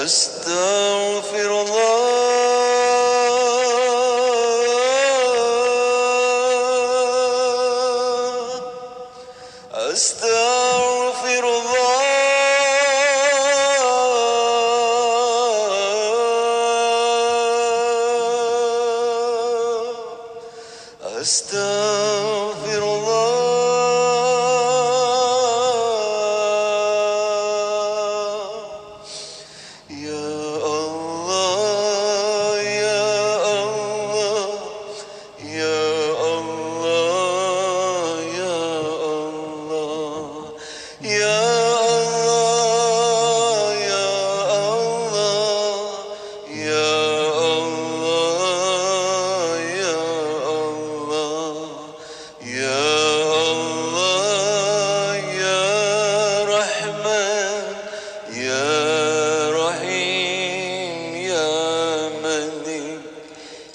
أستغفر الله أستغفر الله أستغفر الله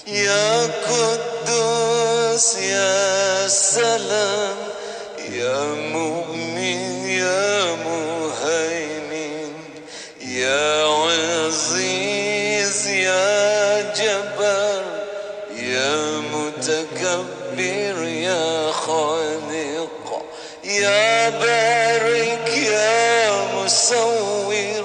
يا قدوس يا سلام يا مؤمن يا مهيمن يا عزيز يا جبار يا متكبر يا خالق يا بارك يا مصور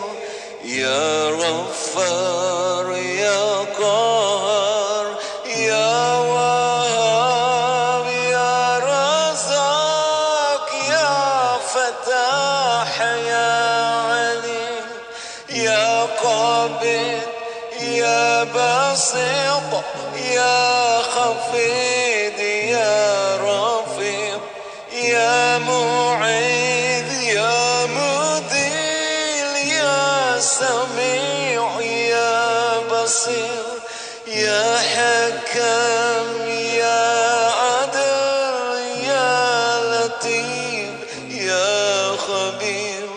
يا غفار يا قاهر يا وهاب يا رزاق يا فتاح يا عليم يا قابض يا باسط يا خفيض يا رفيق يا معيذ يا مذل يا سميع يا بصير يا حكم يا عدل يا لطيف يا خبير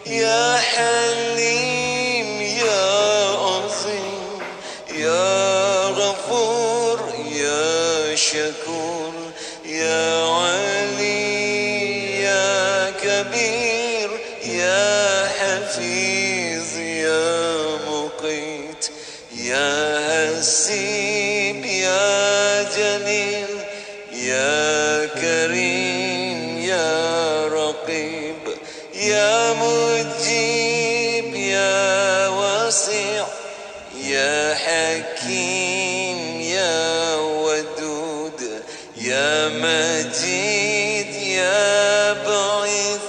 يا حليم يا عظيم يا غفور يا شكور يا علي يا كبير يا حفيظ يا مقيت يا حسيب يا جليل يا كريم يا رقيب يا مجيب يا واسع يا حكيم يا ودود يا مجيد يا بعيد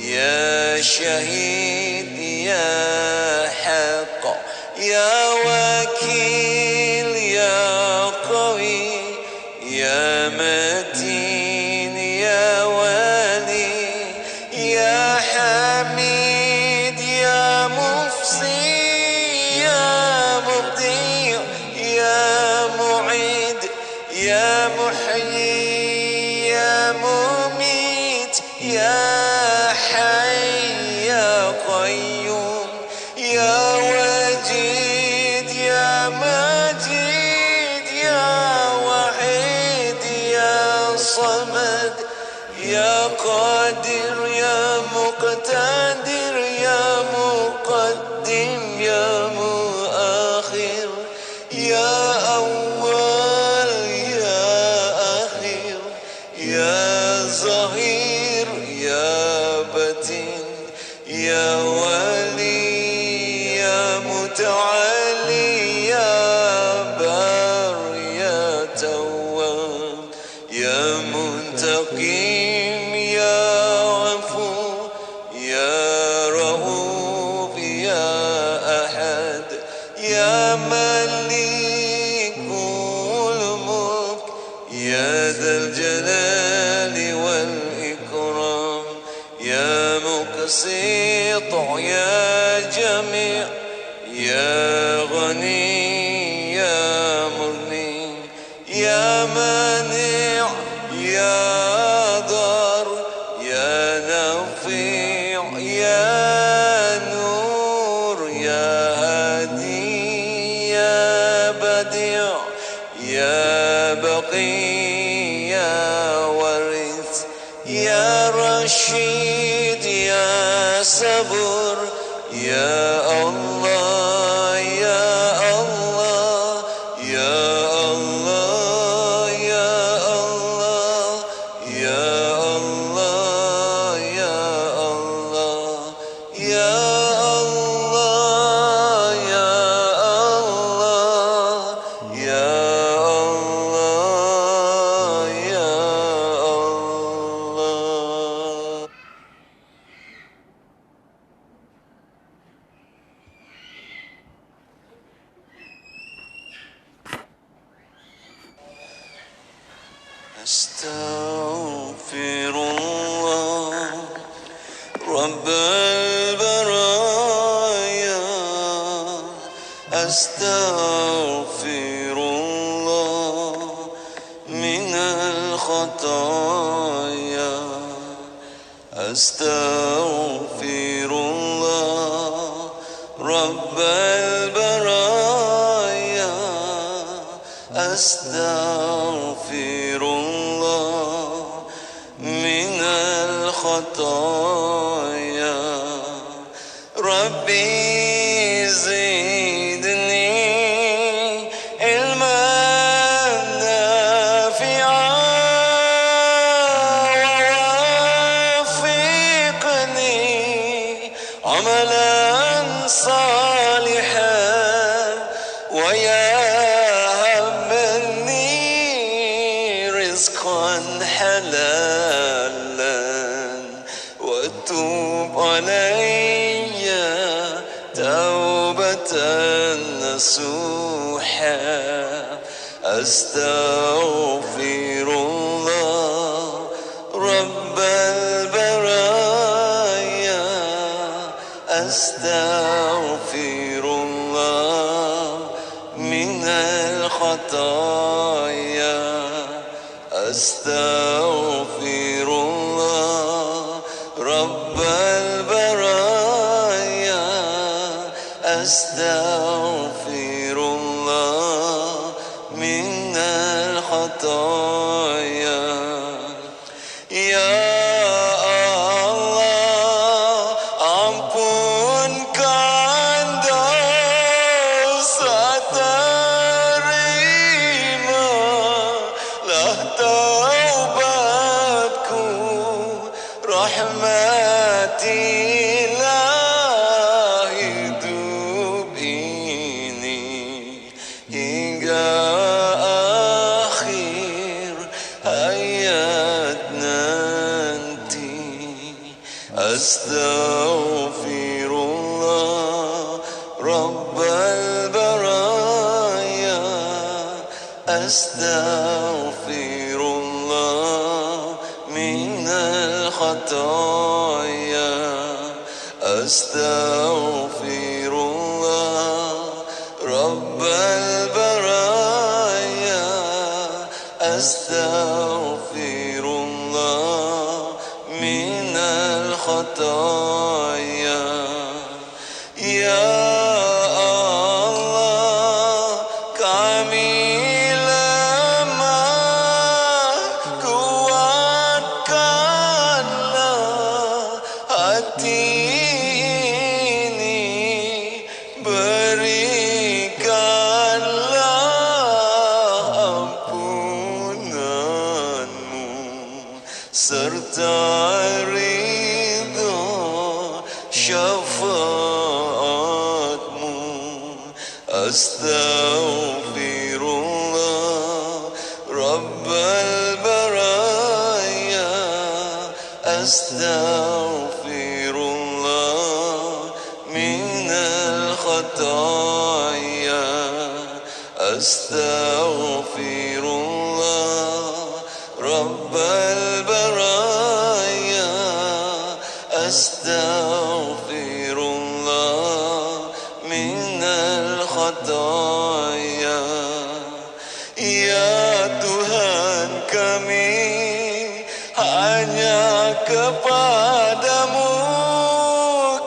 يا شهيد يا حق يا وكيل يا قوي يا متين يا ولي يا حميد يا مفصي يا مبدع يا معيد يا محيي يا مميت يا حي يا قيوم يا وجيد يا مجيد يا وحيد يا صمد يا قادر يا مقتدر يا مقدم يا مؤخر يا أول يا أخير يا ظهير يا بطين يا ولي يا متعالي يا بار يا تواب يا منتقم يا غفور يا رؤوف يا أحد يا ملك الملك يا ذا الجلال والإكرام يا مقسط يا جميع يا غني يا مغني يا مانع يا ضار يا نافع يا نور يا هادي يا بديع يا بقي يا ورث يا رشيد يا صبور Ya Allah, Ya Allah, Ya Allah, Ya Allah, Ya Allah, Ya Allah, Ya Allah, Ya Allah, Ya Allah, Ya Allah. أستغفر الله رب البرايا، أستغفر الله من الخطايا، أستغفر الله رب البرايا، أستغفر الله من الخطايا. ربي زدني علما نافعا، ووفقني عملا صالحا، ويهب مني رزقا حلالا، وتوب علي توبة نصوحا. أستغفر الله رب البرايا، أستغفر الله من الخطايا، أستغفر الله رب البرايا، أستغفر الله من الخطايا. يا Allah, ampunkan dosa, terimalah taubatku, rahmatilah hidup ini hingga akhir hayat nanti. Astaghfirullah Rabbal baraya, Astaghfirullah minal khataya, Astaghfirullah Rabbal baraya, Astaghfirullah minal khataya. Ya Allah, kami lemah, kuatkanlah hati ini, berikanlah ampunanmu serta ridho syafaatmu. Astaghfirullah Rabbal baraya, Astaghfirullah minal khataya, Astaghfirullah Rabbal baraya, Astaghfirullah minal khataya. Ya Tuhan kami, hanya kepadamu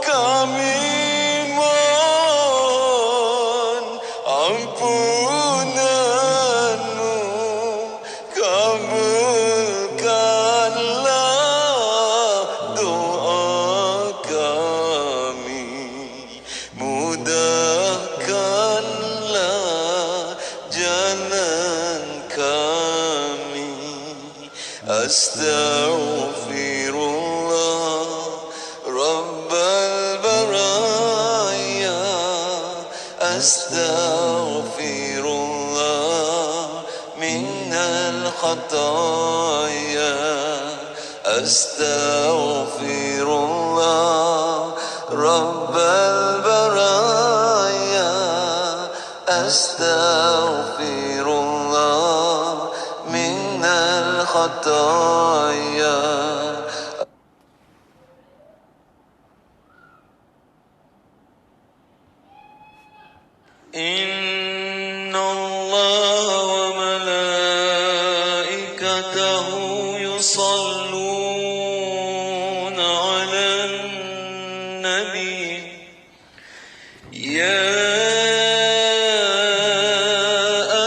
kami mohon ampunanmu, kabulkanlah doa kami. أستغفر الله رب البرايا أستغفر الله من الخطايا. إن الله وملائكته يصلون على النبي يا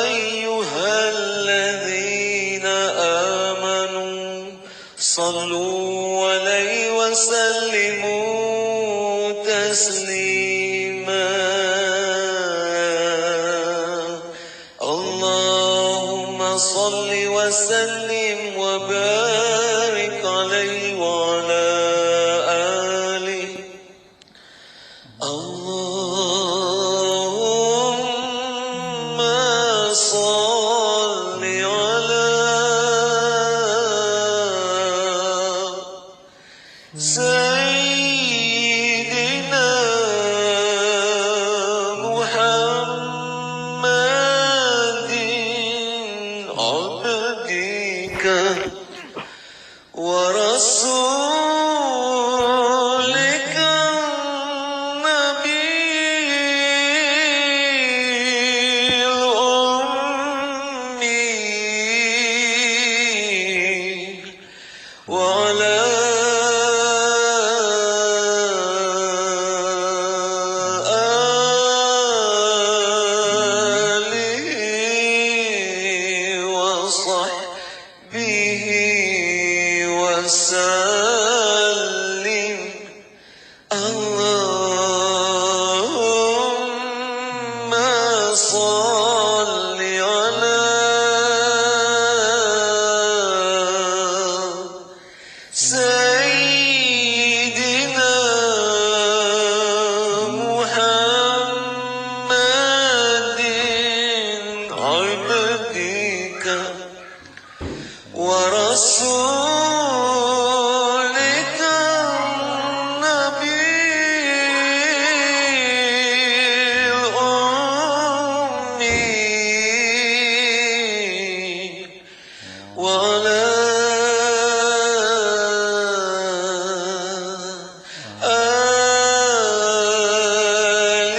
أيها الذين آمنوا صلوا عليه وسلموا تسليما. اللهم صل وسلم وبارك عليه وعلى آله. اللهم صل على سيدنا محمد عبدك ورسولك النبي الأمي وعلى آله وصحبه وسلم. اللهم صل على سيدنا محمد عبدك ورسولك النبي الأمي وعلى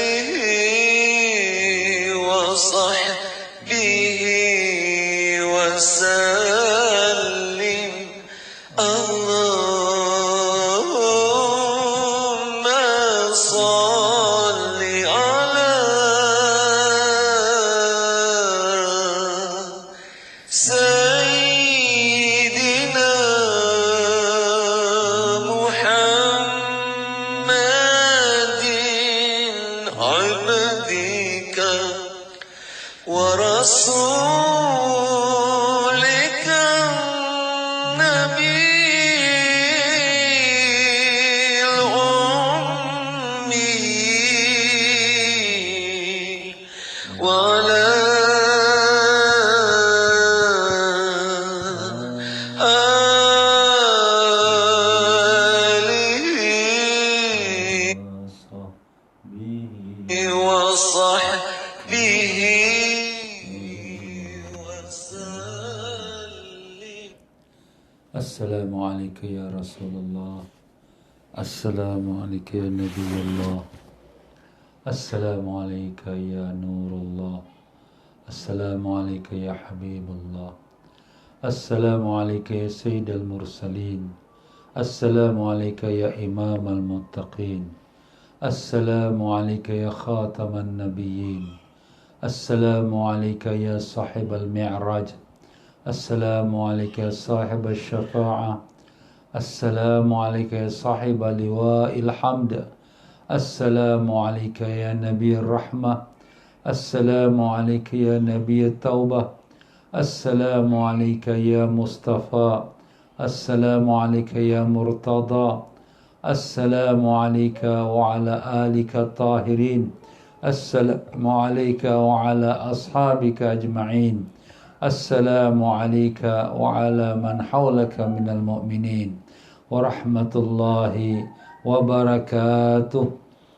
آله وصحبه وسلم. اللهم صل على سيدنا محمد عبدك ورسولك النبي الأمي وعلى آله وصحبه وسلم. السلام عليك يا رسول الله. السلام عليك يا نبي الله. السلام عليك يا نور الله. السلام عليك يا حبيب الله. السلام عليك يا سيد المرسلين. السلام عليك يا إمام المتقين. السلام عليك يا خاتم النبيين. السلام عليك يا صاحب المعراج. السلام عليك يا صاحب الشفاعة. السلام عليك يا صاحب لواء الحمد. السلام عليك يا نبي الرحمة. السلام عليك يا نبي التوبة. السلام عليك يا مصطفى. السلام عليك يا مرتضى. السلام عليك وعلى آلك الطاهرين. السلام عليك وعلى أصحابك أجمعين. السلام عليك وعلى من حولك من المؤمنين. warahmatullahi wabarakatuh.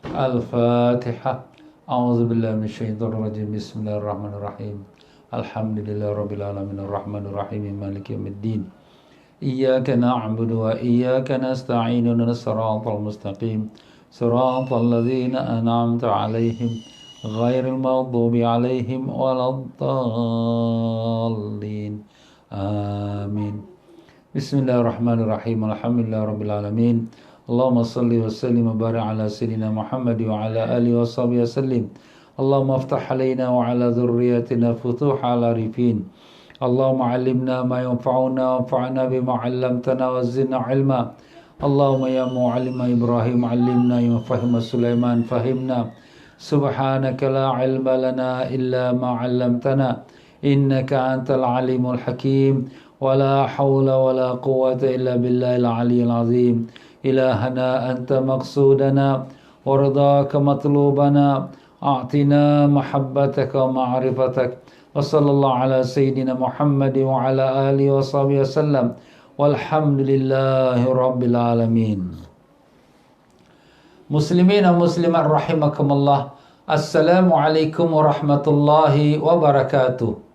Al-Fatihah. A'udzubillahi minasyaitonir rajim. Bismillahirrahmanirrahim. Alhamdulillahirabbil alamin arrahmanir rahim maliki yaumiddin. Iyyaka na'budu wa iyyaka nasta'in ihdinas siratal mustaqim siratal ladzina an'amta 'alaihim ghairil maghdubi 'alaihim waladdallin. Amin. Bismillahirrahmanirrahim. Alhamdulillahirabbil alamin. Allahumma salli wa sallim wa barik ala sayyidina Muhammad wa ala alihi wa sahbihi wasallim. Allahumma aftah alaina wa ala dhurriyyatina futuhal arifin. Allahumma 'allimna ma yanfa'una wanfa'na bima 'allamtana wa zidna 'ilma. Allahumma ya mu'allima Ibrahim 'allimna ya fahima Sulaiman fahimna. Subhanaka la 'ilma lana illa ma 'allamtana innaka antal 'alimul hakim. Wala haula wala quwwata illa billahil 'aliyyil 'azim. Ilahana anta maqsudana wardaka matlubana a'tina mahabbataka wa ma'rifatak. Wa sallallahu ala sayyidina Muhammad wa ala alihi wa sahbihi wasallam. Walhamdulillahi rabbil alamin. Muslimin dan muslimat rahimakumullah. Assalamualaikum warahmatullahi wabarakatuh.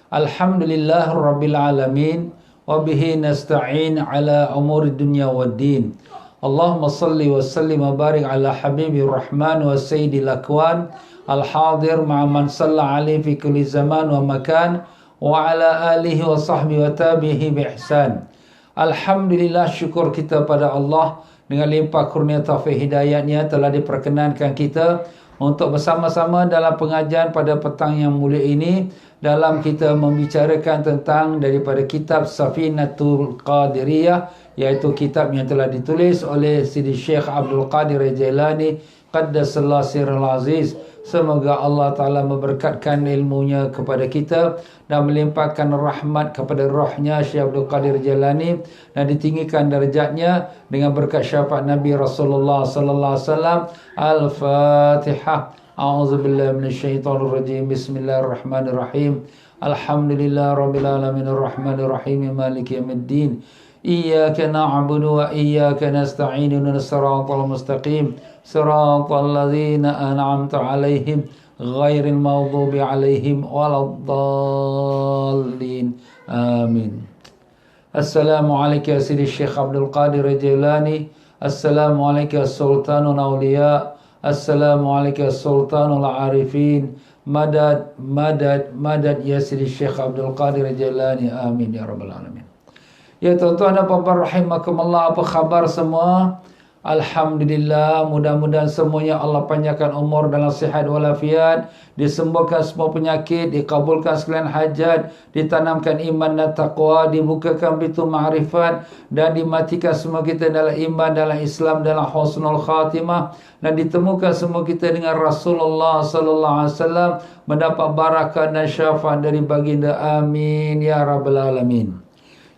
Alhamdulillahi rabbil alamin. Wa bihi nasta'in ala umuri dunya waddin. Allahumma salli wa sallim wa barik ala habibir rahman wa sayyidil akwan al-hadir ma'a man salla alaihi fi kulli zaman wa makan wa ala alihi wa sahbihi wa tabihi bi ihsan. Alhamdulillah, syukur kita pada Allah dengan limpah kurnia taufik hidayahnya telah diperkenankan kita untuk bersama-sama dalam pengajian pada petang yang mulia ini dalam kita membicarakan tentang daripada kitab Safinatul Qadiriyah, iaitu kitab yang telah ditulis oleh Sidi Syekh Abdul Qadir Jailani Qaddasallahu sirral aziz. Semoga Allah Ta'ala memberkatkan ilmunya kepada kita dan melimpahkan rahmat kepada rohnya Syekh Abdul Qadir Jailani dan ditinggikan darjatnya dengan berkat syafaat Nabi Rasulullah sallallahu alaihi wasallam. Al-Fatihah. A'udzubillahi minasyaitonir rajim. Bismillahirrahmanirrahim. Alhamdulillahirabbil alamin arrahmanir rahim maliki yaumiddin. Iyyaka na'budu wa iyyaka nasta'in ihdinas siratal mustaqim siratal ladzina an'amta 'alaihim ghairil maghdubi 'alaihim waladdallin. Amin. Assalamualaikum ya Sidi Syekh Abdul Qadir Jailani. Assalamualaikum Sultanul Awliya. Assalamualaikum Sultanul Arifin. Madad madad madad ya Sidi Syekh Abdul Qadir Jailani. Amin ya rabbal alamin. Ya tuan-tuan dan puan-puan rahimakumullah, apa khabar semua? Alhamdulillah, mudah-mudahan semuanya Allah panjangkan umur dalam sihat walafiat, disembuhkan semua penyakit, dikabulkan sekalian hajat, ditanamkan iman dan taqwa, dibukakan pintu ma'rifat dan dimatikan semua kita dalam iman, dalam Islam, dalam husnul khatimah, dan ditemukan semua kita dengan Rasulullah sallallahu alaihi wasallam, mendapat barakah dan syafaat dari baginda. Amin ya rabbal alamin.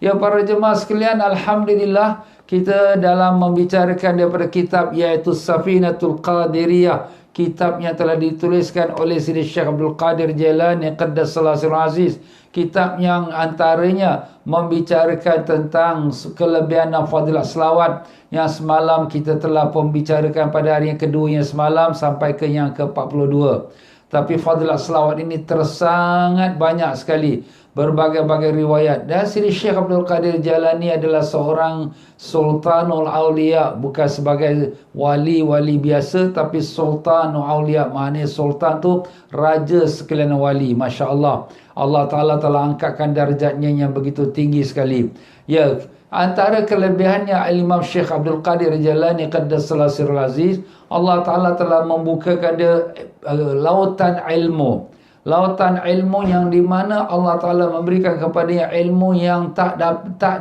Ya para jemaah sekalian, alhamdulillah kita dalam membicarakan daripada kitab iaitu Safinatul Qadiriyah, kitab yang telah dituliskan oleh Sidi Syekh Abdul Qadir Jailani Qaddasallahu sirral aziz. Kitab yang antaranya membicarakan tentang kelebihan dan fadilat selawat yang semalam kita telah membicarakan pada hari yang kedua yang semalam sampai ke yang ke-42. Tapi fadilat selawat ini tersangat banyak sekali, berbagai-bagai riwayat. Dan Sidi Syekh Abdul Qadir Jailani adalah seorang Sultanul Awliya, bukan sebagai wali-wali biasa, tapi Sultanul Awliya. Maknanya Sultan tu raja sekalian wali. Masya Allah, Allah Ta'ala telah angkatkan darjatnya yang begitu tinggi sekali. Ya, antara kelebihannya Imam Syekh Abdul Qadir Jailani Qaddasallahu sirral aziz, Allah Ta'ala telah membukakan dia lautan ilmu. Lautan ilmu yang di mana Allah Ta'ala memberikan kepadanya ilmu yang tak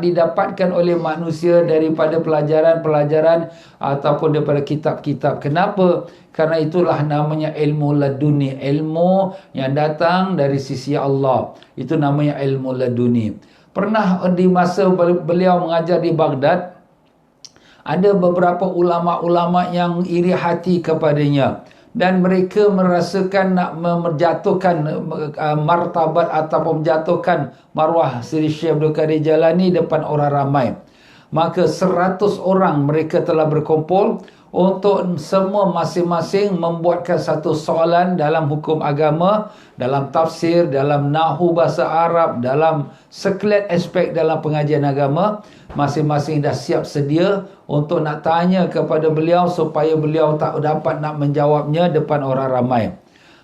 didapatkan oleh manusia daripada pelajaran-pelajaran ataupun daripada kitab-kitab. Kenapa? Karena itulah namanya ilmu laduni, ilmu yang datang dari sisi Allah. Itu namanya ilmu laduni. Pernah di masa beliau mengajar di Baghdad, ada beberapa ulama-ulama yang iri hati kepadanya. Dan mereka merasakan nak menjatuhkan martabat ataupun menjatuhkan maruah Sidi Syekh Abdul Qadir Jailani depan orang ramai. maka 100 orang mereka telah berkumpul untuk semua masing-masing membuatkan satu soalan dalam hukum agama, dalam tafsir, dalam nahwu bahasa Arab, dalam sekalian aspek dalam pengajian agama. Masing-masing dah siap sedia untuk nak tanya kepada beliau supaya beliau tak dapat nak menjawabnya depan orang ramai.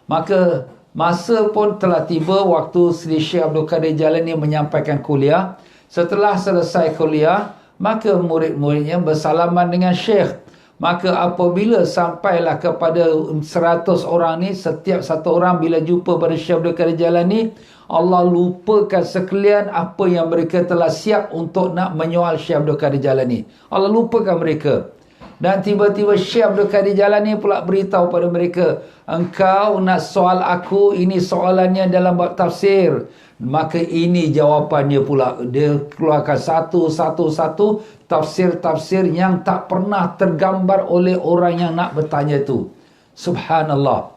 Maka masa pun telah tiba waktu Sri Syekh Abdul Qadir Jalani menyampaikan kuliah. Setelah selesai kuliah, maka murid-muridnya bersalaman dengan Syekh. Maka apabila sampailah kepada 100 orang ni, setiap satu orang bila jumpa pada Syekh Abdul Qadir Jalani, Allah lupakan sekalian apa yang mereka telah siap untuk nak menyoal Syekh Abdul Qadir Jalani. Allah lupakan mereka. Dan tiba-tiba Syekh Abdul Qadir Jalani pula beritahu pada mereka, engkau nak soal aku, ini soalannya dalam bab tafsir. Maka ini jawapannya pula. Dia keluarkan satu-satu tafsir-tafsir yang tak pernah tergambar oleh orang yang nak bertanya itu. Subhanallah.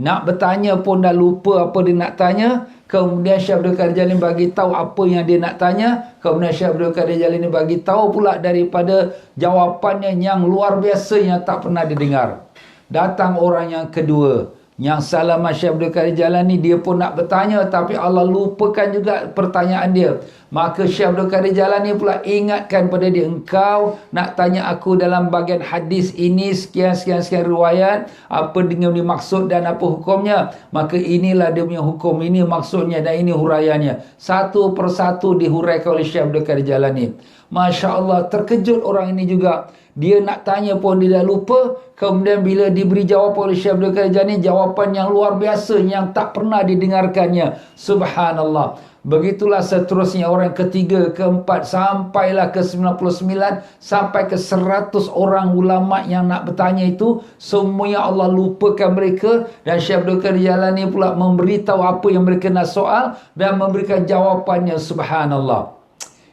Nak bertanya pun dah lupa apa dia nak tanya. Kemudian Syekh Abdul Qadir Jalani bagi tahu apa yang dia nak tanya. Kemudian Syekh Abdul Qadir Jalani bagi tahu pula daripada jawapannya yang luar biasa yang tak pernah didengar. Datang orang yang kedua, yang salaman Syekh Abdul Qadir Jalani, dia pun nak bertanya tapi Allah lupakan juga pertanyaan dia. Maka Syekh Abdul Qadir Jalani pula ingatkan pada dia, engkau nak tanya aku dalam bahagian hadis ini sekian riwayat, apa dengan dimaksud dan apa hukumnya. Maka inilah dia punya hukum, ini maksudnya dan ini huraiannya. Satu persatu dihuraikan oleh Syekh Abdul Qadir Jalani. Masya Allah, terkejut orang ini juga. Dia nak tanya pun dia dah lupa. Kemudian bila diberi jawapan oleh Syekh Abdul Qadir Jalani, jawapan yang luar biasa yang tak pernah didengarkannya. Subhanallah. Begitulah seterusnya orang ketiga, keempat, sampailah ke 99, sampai ke 100 orang ulama yang nak bertanya itu. Semuanya Allah lupakan mereka. Dan Syekh Abdul Qadir Jalani pula memberitahu apa yang mereka nak soal dan memberikan jawapannya. Subhanallah.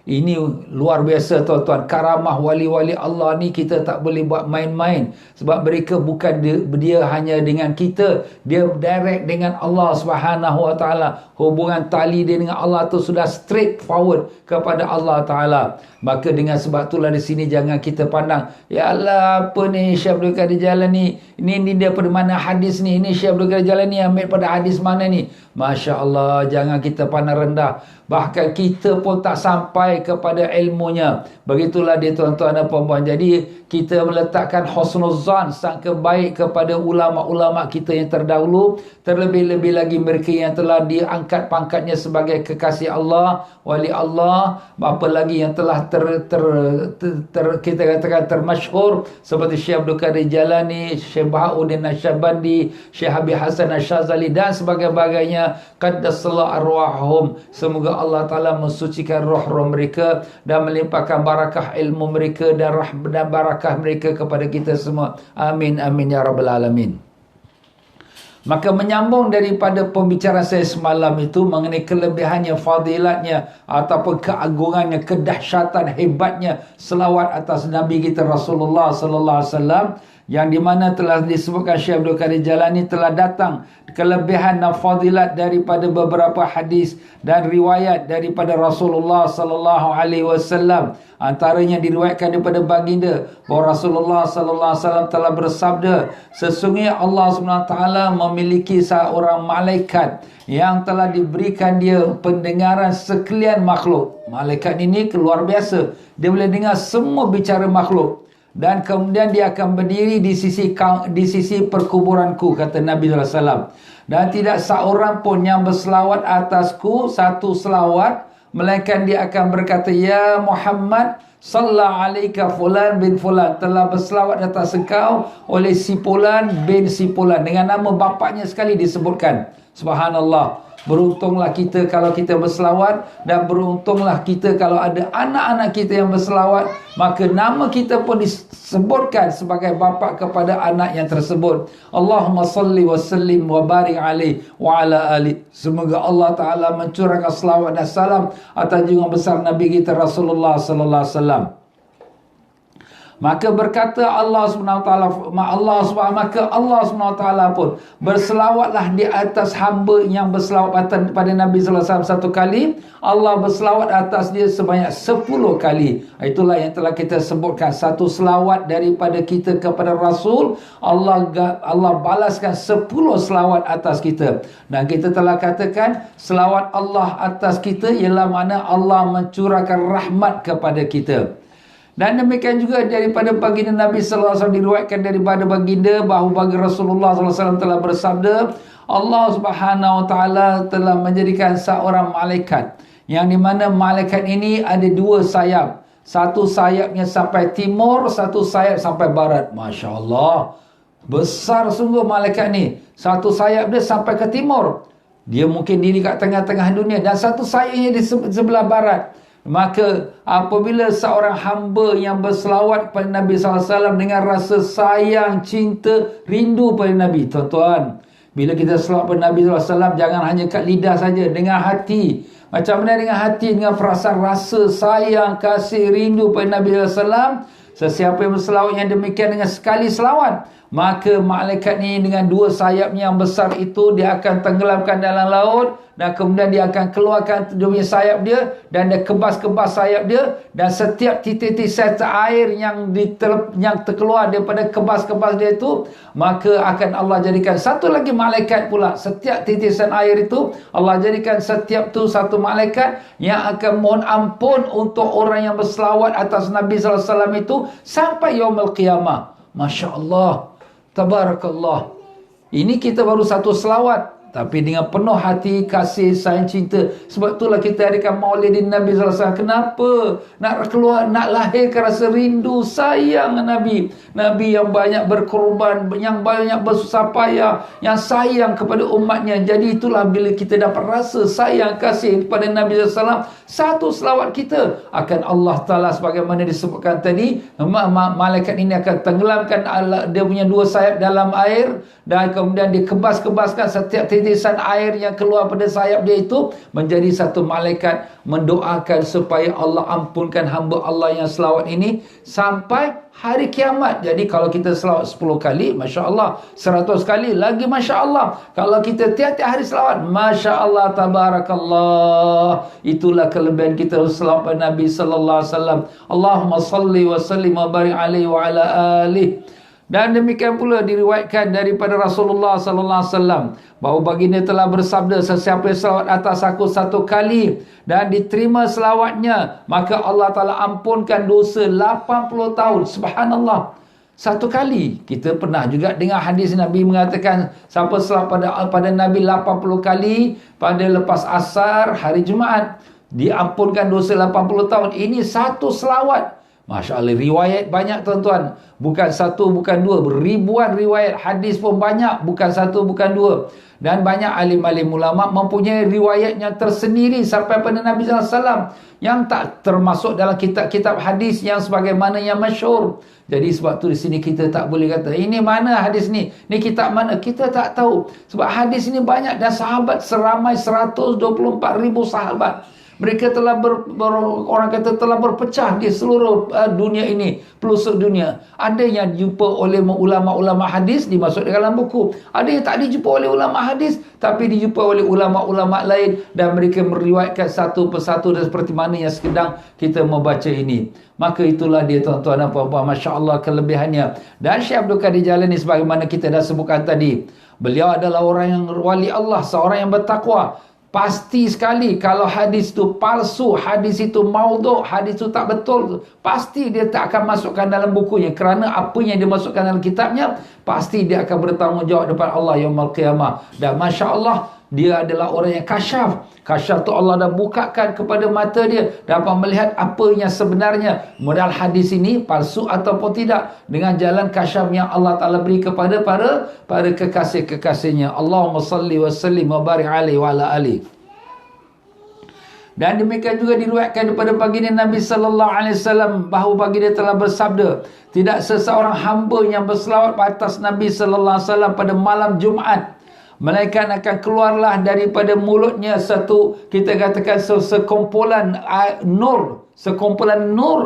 Ini luar biasa tuan-tuan. Karamah wali-wali Allah ni kita tak boleh buat main-main. Sebab mereka bukan dia hanya dengan kita. Dia direct dengan Allah Subhanahu Wa Taala. Hubungan tali dia dengan Allah tu sudah straight forward kepada Allah Ta'ala. Maka dengan sebab itulah di sini jangan kita pandang, ya Allah apa ni Syekh Abdul Qadir Jalani, ini dia pada mana hadis ni, ini Syekh Abdul Qadir Jalani ambil pada hadis mana ni. Masya Allah, jangan kita pandang rendah. Bahkan kita pun tak sampai kepada ilmunya. Begitulah dia tuan-tuan dan puan-puan. Jadi kita meletakkan husnuzan, sangka baik kepada ulama-ulama kita yang terdahulu. Terlebih-lebih lagi mereka yang telah diangkat pangkatnya sebagai kekasih Allah, wali Allah. Apa lagi yang telah kita katakan termasyhur, seperti Syekh Abdul Qadir Jalani, Syekh Bahauddin Nasyabandi, Syekh Habib Hasan Asyazali dan sebagainya. Qaddasallahu arwahum. Semoga Allah Ta'ala mensucikan roh-roh mereka dan melimpahkan barakah ilmu mereka dan barakah mereka kepada kita semua. Amin, amin ya rabbal alamin. Maka menyambung daripada pembicaraan saya semalam itu mengenai kelebihannya, fadilatnya ataupun keagungannya, kedahsyatan, hebatnya selawat atas Nabi kita Rasulullah sallallahu alaihi wasallam, yang di mana telah disebutkan Syekh Abdul Qadir Jalani telah datang kelebihan dan fadilat daripada beberapa hadis dan riwayat daripada Rasulullah sallallahu alaihi wasallam. Antaranya diriwayatkan daripada baginda bahawa Rasulullah sallallahu alaihi wasallam telah bersabda, sesungguhnya Allah Subhanahu wa taala memiliki seorang malaikat yang telah diberikan dia pendengaran sekalian makhluk. Malaikat ini luar biasa. Dia boleh dengar semua bicara makhluk. Dan kemudian dia akan berdiri di sisi perkuburanku, kata Nabi SAW. Dan tidak seorang pun yang berselawat atasku satu selawat, melainkan dia akan berkata, ya Muhammad, sallallahu alaika fulan bin fulan, telah berselawat atas engkau oleh si fulan bin si fulan, dengan nama bapaknya sekali disebutkan. Subhanallah. Beruntunglah kita kalau kita berselawat, dan beruntunglah kita kalau ada anak-anak kita yang berselawat, maka nama kita pun disebutkan sebagai bapa kepada anak yang tersebut. Allahumma salli wa sallim wa barik alaihi wa ala ali. Semoga Allah Ta'ala mencurahkan selawat dan salam atas junjungan besar Nabi kita Rasulullah sallallahu alaihi wasallam. Maka berkata Allah SWT, maka Allah SWT pun berselawatlah di atas hamba yang berselawat pada Nabi sallallahu alaihi wasallam satu kali, Allah berselawat atas dia sebanyak 10 kali. Itulah yang telah kita sebutkan, satu selawat daripada kita kepada Rasul, Allah balaskan 10 selawat atas kita. Dan kita telah katakan selawat Allah atas kita ialah mana Allah mencurahkan rahmat kepada kita. Dan demikian juga daripada baginda Nabi sallallahu alaihi wasallam diriwayatkan daripada baginda bahawa baginda Rasulullah sallallahu alaihi wasallam telah bersabda, Allah Subhanahu wa taala telah menjadikan seorang malaikat yang di mana malaikat ini ada 2 sayap. Satu sayapnya sampai timur, satu sayap sampai barat. Masya-Allah. Besar sungguh malaikat ni. Satu sayap dia sampai ke timur. Dia mungkin diri kat tengah-tengah dunia, dan satu sayapnya di sebelah barat. Maka apabila seorang hamba yang berselawat pada Nabi SAW dengan rasa sayang, cinta, rindu pada Nabi. Tuan-tuan, bila kita selawat pada Nabi SAW, jangan hanya kat lidah saja, dengan hati. Macam mana dengan hati? Dengan perasaan rasa sayang, kasih, rindu pada Nabi SAW. Sesiapa yang berselawat yang demikian dengan sekali selawat, maka malaikat ni dengan 2 sayapnya yang besar itu, dia akan tenggelamkan dalam laut, dan kemudian dia akan keluarkan dia punya sayap dia, dan dia kebas-kebas sayap dia, dan setiap titik-titik air yang terkeluar daripada kebas-kebas dia itu, maka akan Allah jadikan satu lagi malaikat pula. Setiap titisan air itu Allah jadikan setiap tu satu malaikat yang akan mohon ampun untuk orang yang berselawat atas Nabi SAW itu sampai yaumul qiyamah. Masya Allah, tabarakallah. Ini kita baru satu selawat, tapi dengan penuh hati, kasih, sayang, cinta. Sebab itulah kita adakan maulidin Nabi SAW. Kenapa? Nak lahirkan rasa rindu, sayang Nabi. Nabi yang banyak berkorban, yang banyak bersusah payah, yang sayang kepada umatnya. Jadi itulah bila kita dapat rasa sayang, kasih kepada Nabi SAW, satu selawat kita akan Allah Ta'ala sebagaimana disebutkan tadi, malaikat ini akan tenggelamkan dia punya 2 sayap dalam air, dan kemudian dikebas-kebaskan setiap titisan air yang keluar pada sayap dia itu menjadi satu malaikat mendoakan supaya Allah ampunkan hamba Allah yang selawat ini sampai hari kiamat. Jadi kalau kita selawat 10 kali, Masya Allah, 100 kali lagi, Masya Allah. Kalau kita tiap-tiap hari selawat, Masya Allah, tabarakallah. Itulah kelebihan kita selawat pada Nabi Sallallahu Alaihi Wasallam. Allahumma salli wa sallim wa barik alaihi wa ala alihi. Dan demikian pula diriwayatkan daripada Rasulullah sallallahu alaihi wasallam bahawa baginda telah bersabda, sesiapa yang selawat atas aku 1 kali dan diterima selawatnya, maka Allah Ta'ala ampunkan dosa 80 tahun. Subhanallah. 1 kali. Kita pernah juga dengar hadis Nabi mengatakan, siapa selawat pada Nabi 80 kali pada lepas asar hari Jumaat, diampunkan dosa 80 tahun. Ini satu selawat. Masya Allah, riwayat banyak tuan-tuan. Bukan 1, bukan 2. Ribuan riwayat hadis pun banyak. Bukan 1, bukan 2. Dan banyak alim-alim ulama mempunyai riwayatnya tersendiri sampai pada Nabi SAW, yang tak termasuk dalam kitab-kitab hadis yang sebagaimana yang masyhur. Jadi sebab tu di sini kita tak boleh kata, ini mana hadis ni? Ni kitab mana? Kita tak tahu. Sebab hadis ni banyak, dan sahabat seramai 124,000 sahabat. Mereka telah orang kata telah berpecah di seluruh dunia ini, pelosok dunia. Ada yang dijumpa oleh ulama-ulama hadis, dimasukkan dalam buku. Ada yang tak dijumpa oleh ulama hadis, tapi dijumpa oleh ulama-ulama lain, dan mereka meriwayatkan satu persatu, dan seperti mana yang sedang kita membaca ini. Maka itulah dia tuan-tuan dan puan-puan, Masya Allah kelebihannya. Dan Syekh Abdul Qadir Jailani sebagaimana kita dah sebutkan tadi, beliau adalah orang yang wali Allah, seorang yang bertakwa. Pasti sekali kalau hadis itu palsu, hadis itu maudhu', hadis itu tak betul, pasti dia tak akan masukkan dalam bukunya. Kerana apa yang dia masukkan dalam kitabnya, pasti dia akan bertanggungjawab depan Allah yaumul qiyamah. Dan Masya Allah, dia adalah orang yang kasyaf. Kasyaf tu Allah dah bukakan kepada mata dia, dapat melihat apa yang sebenarnya, modal hadis ini palsu ataupun tidak, dengan jalan kasyaf yang Allah Ta'ala beri kepada para kekasih-kekasihnya. Allahumma salli wa sallim wa barik alaihi wa ala alihi. Dan demikian juga diriwayatkan daripada baginda Nabi sallallahu alaihi wasallam bahawa baginda telah bersabda, tidak seseorang hamba yang berselawat atas Nabi sallallahu alaihi wasallam pada malam Jumaat, malaikat akan keluarlah daripada mulutnya satu, kita katakan sekumpulan nur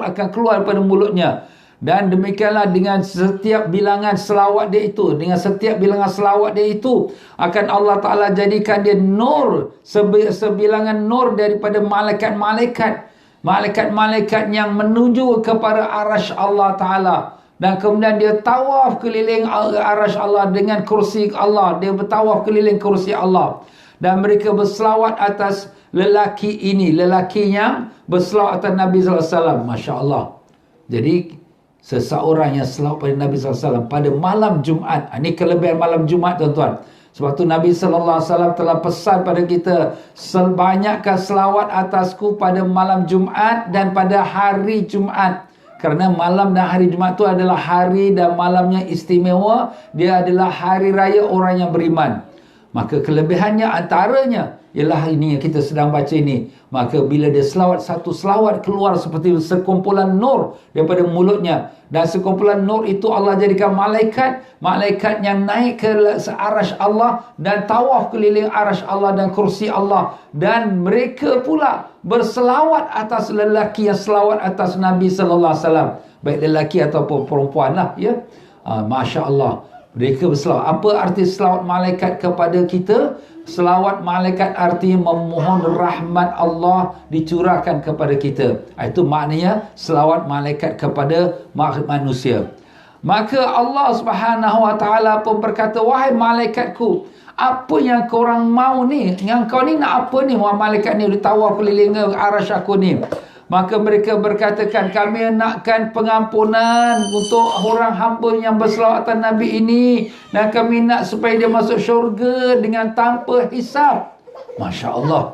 akan keluar daripada mulutnya. Dan demikianlah dengan setiap bilangan selawat dia itu, dengan setiap bilangan selawat dia itu akan Allah Ta'ala jadikan dia nur, sebilangan nur daripada malaikat-malaikat. Malaikat-malaikat yang menuju kepada arasy Allah Ta'ala. Dan kemudian dia tawaf keliling arasy Allah dengan kursi Allah. Dia bertawaf keliling kursi Allah. Dan mereka berselawat atas lelaki ini. Lelaki yang berselawat atas Nabi SAW. Masya Allah. Jadi seseorang yang selawat pada Nabi SAW pada malam Jumaat. Ini kelebihan malam Jumaat, tuan-tuan. Sebab tu Nabi SAW telah pesan pada kita, sebanyakkan selawat atasku pada malam Jumaat dan pada hari Jumaat. Kerana malam dan hari Jumaat tu adalah hari dan malamnya istimewa. Dia adalah hari raya orang yang beriman. Maka kelebihannya antaranya ialah ini yang kita sedang baca ini. Maka bila dia selawat, satu selawat keluar seperti sekumpulan nur daripada mulutnya. Dan sekumpulan nur itu Allah jadikan malaikat. Malaikat yang naik ke arasy Allah dan tawaf keliling arasy Allah dan kursi Allah. Dan mereka pula berselawat atas lelaki yang selawat atas Nabi SAW. Baik lelaki ataupun perempuan lah, ya. Masya Allah. Mereka berselawat. Apa arti selawat malaikat kepada kita? Selawat malaikat artinya memohon rahmat Allah dicurahkan kepada kita. Itu maknanya selawat malaikat kepada manusia. Maka Allah Subhanahu Wa Taala pun berkata, wahai malaikatku, apa yang korang mau ni? Yang kau ni nak apa ni? Wahai malaikat ni ditawaf keliling arasy aku ni. Maka mereka berkatakan, kami nakkan pengampunan untuk orang hamba yang berselawat atas Nabi ini. Dan kami nak supaya dia masuk syurga dengan tanpa hisab. Masya Allah.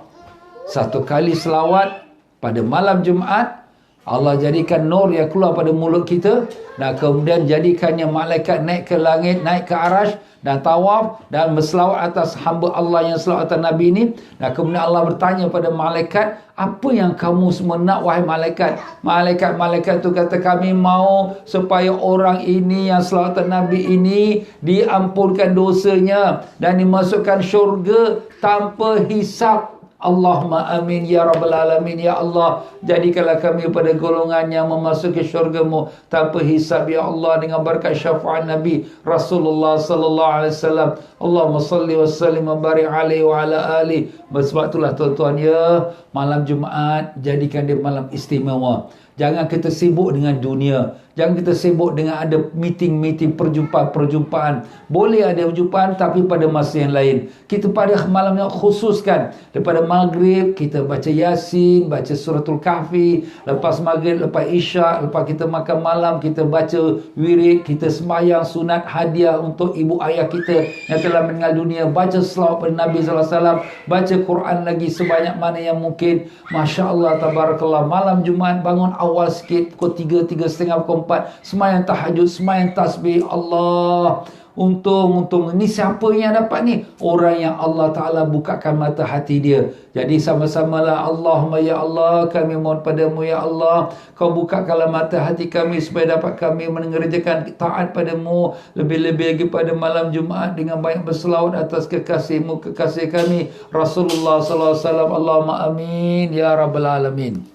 Satu kali selawat pada malam Jumaat, Allah jadikan nur yang keluar pada mulut kita. Dan kemudian jadikannya malaikat naik ke langit, naik ke arasy dan tawaf dan berselawat atas hamba Allah yang selawat atas Nabi ini. Dan kemudian Allah bertanya pada malaikat, apa yang kamu semua nak wahai malaikat? Malaikat-malaikat itu kata, kami mau supaya orang ini yang selawat atas Nabi ini diampunkan dosanya dan dimasukkan syurga tanpa hisab. Allahumma amin ya rabbal alamin. Ya Allah, jadikanlah kami pada golongan yang memasuki syurga-Mu tanpa hisab ya Allah, dengan berkat syafaat Nabi Rasulullah sallallahu alaihi wasallam. Allahumma salli wa sallim wa barik alaihi wa ala ali. Sebab itulah tuan-tuan ya, malam Jumaat jadikan dia malam istimewa. Jangan kita sibuk dengan dunia. Jangan kita sibuk dengan ada meeting-meeting, perjumpaan-perjumpaan. Boleh ada perjumpaan tapi pada masa yang lain. Kita pada malam yang khususkan. Daripada maghrib, kita baca Yasin, baca suratul Kahfi. Lepas maghrib, lepas isyak, lepas kita makan malam, kita baca wirid, kita sembahyang sunat hadiah untuk ibu ayah kita yang telah meninggal dunia. Baca selawat pada Nabi SAW. Baca Quran lagi sebanyak mana yang mungkin. Masya Allah, tabarakallah. Malam Jumaat bangun awal sikit, pukul 3, 3.30, pukul 4, semayang tahajud, semayang tasbih. Allah, untung ni siapa yang dapat ni? Orang yang Allah Ta'ala bukakan mata hati dia. Jadi sama-samalah, Allahumma ya Allah, kami mohon padamu ya Allah, kau bukakanlah mata hati kami supaya dapat kami mengerjakan taat padamu, lebih-lebih lagi pada malam Jumaat dengan banyak berselawat atas kekasihmu, kekasih kami Rasulullah sallallahu alaihi wasallam. Allahumma amin ya rabbal alamin.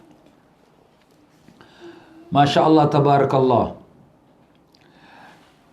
Masya Allah, tabarakallah.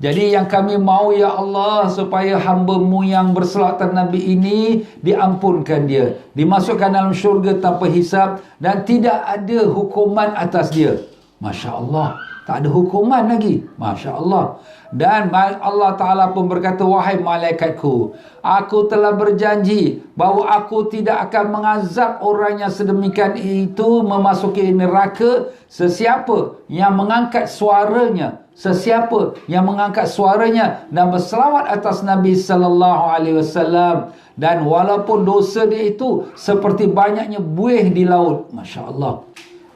Jadi yang kami mau ya Allah, supaya hamba-Mu yang berselawat atas Nabi ini diampunkan dia, dimasukkan dalam syurga tanpa hisab dan tidak ada hukuman atas dia. Masya Allah, tak ada hukuman lagi. Masya Allah. Dan Allah Ta'ala pun berkata, wahai malaikatku, aku telah berjanji bahawa aku tidak akan mengazab orang yang sedemikian itu memasuki neraka sesiapa yang mengangkat suaranya, dan berselawat atas Nabi sallallahu alaihi wasallam, dan walaupun dosa dia itu seperti banyaknya buih di laut. Masya Allah.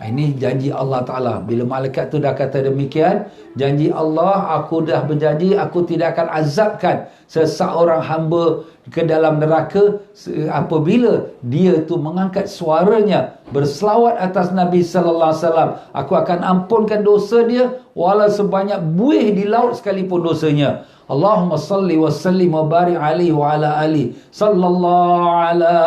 Ini janji Allah Ta'ala. Bila malaikat tu dah kata demikian, janji Allah, aku dah berjanji aku tidak akan azabkan seseorang hamba ke dalam neraka apabila dia tu mengangkat suaranya berselawat atas Nabi sallallahu alaihi wasallam. Aku akan ampunkan dosa dia walau sebanyak buih di laut sekalipun dosanya. Allahumma salli wa sallim wa barik alaihi wa ala ali. Sallallahu ala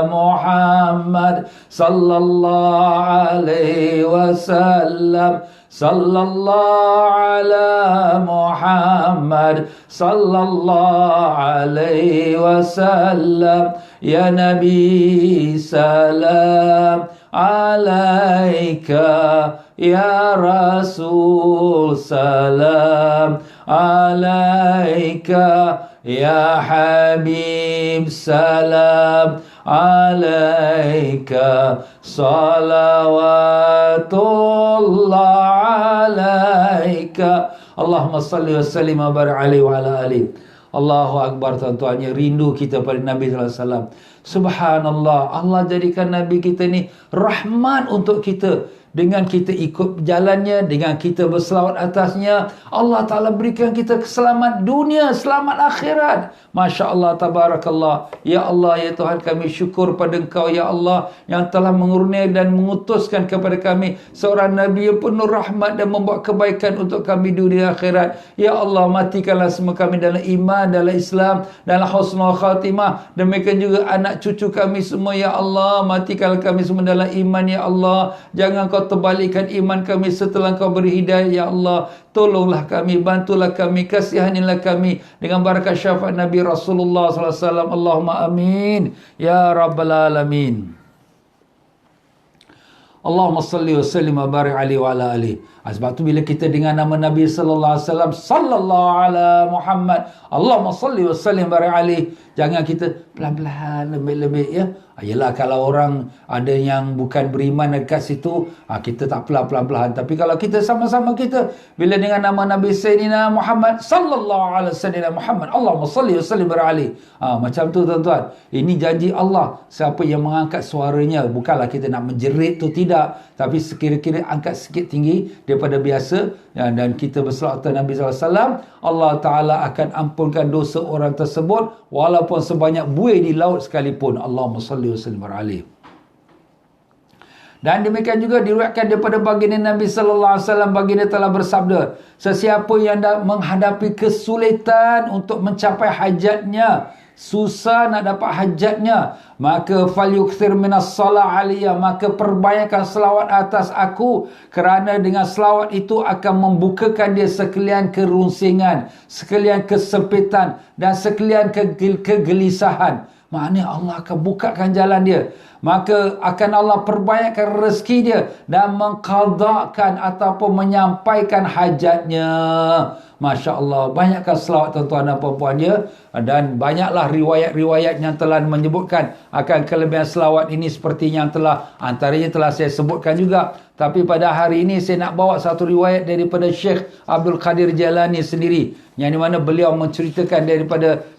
Muhammad sallallahu alaihi wasallam. sallallahu ala Muhammad sallallahu alaihi wasallam. Ya Nabi salam alaika, ya Rasul salam alaika, ya Habib salam alaika, salawatullah alaika. Allahumma salli wa sallim wa barik alaihi wa ala alihi. Allahu Akbar, tuan-tuan, rindu kita pada Nabi sallallahu alaihi wasallam. Subhanallah, Allah jadikan Nabi kita ni rahmat untuk kita. Dengan kita ikut jalannya, dengan kita berselawat atasnya, Allah Ta'ala berikan kita keselamat dunia, selamat akhirat. Masya Allah, tabarakallah. Ya Allah, ya Tuhan kami, syukur pada Engkau, ya Allah, yang telah mengurniai dan mengutuskan kepada kami seorang Nabi yang penuh rahmat dan membuat kebaikan untuk kami dunia akhirat. Ya Allah, matikanlah semua kami dalam iman, dalam Islam, dalam husnul khatimah. Demikian juga anak cucu kami semua, ya Allah, matikanlah kami semua dalam iman, ya Allah. Jangan Kau terbalikkan iman kami setelah Kau beri hidayah, ya Allah. Tolonglah kami, bantulah kami, kasihanilah kami dengan barakat syafaat Nabi Rasulullah sallallahu alaihi wasallam. Allahumma amin ya rabbal alamin. Allahumma salli wa sallim wa barik alaihi wa ala alihi. Sebab tu bila kita dengar nama Nabi sallallahu alaihi wasallam, sallallahu ala Muhammad, Allahumma salli wa sallim wa barik alaihi, jangan kita pelan-pelan, lembik-lembik, ya. Yelah, kalau orang ada yang bukan beriman dekat situ, kita tak pelan-pelan. Tapi kalau kita sama-sama kita, bila dengan nama Nabi Sayyidina Muhammad sallallahu alaihi wasallam Muhammad, Allahumma salli wa sallim wa barik alaihi. Macam tu, tuan-tuan. Ini janji Allah. Siapa yang mengangkat suaranya, bukanlah kita nak menjerit tu, tidak. Tapi sekira-kira angkat sikit tinggi daripada biasa, dan kita berselawat atas Nabi sallallahu alaihi wasallam, Allah Ta'ala akan ampunkan dosa orang tersebut walaupun sebanyak buih di laut sekalipun. Allahumma salli wa sallim alaihi. Dan demikian juga diriwayatkan daripada baginda Nabi sallallahu alaihi wasallam, baginda telah bersabda, sesiapa yang menghadapi kesulitan untuk mencapai hajatnya, susah nak dapat hajatnya, maka falyukthir minas salah aliyah, maka perbanyakkan selawat atas aku, kerana dengan selawat itu akan membukakan dia sekalian kerunsingan, sekalian kesempitan, dan sekalian kegelisahan. Maknanya Allah akan bukakan jalan dia, maka akan Allah perbanyakkan rezeki dia dan mengqadhakan ataupun menyampaikan hajatnya. Masya Allah, banyakkan selawat tuan-tuan dan puan-puan dia. Dan banyaklah riwayat-riwayat yang telah menyebutkan akan kelebihan selawat ini, seperti yang telah antaranya telah saya sebutkan juga. Tapi pada hari ini saya nak bawa satu riwayat daripada Syekh Abdul Qadir Jailani sendiri, yang mana beliau menceritakan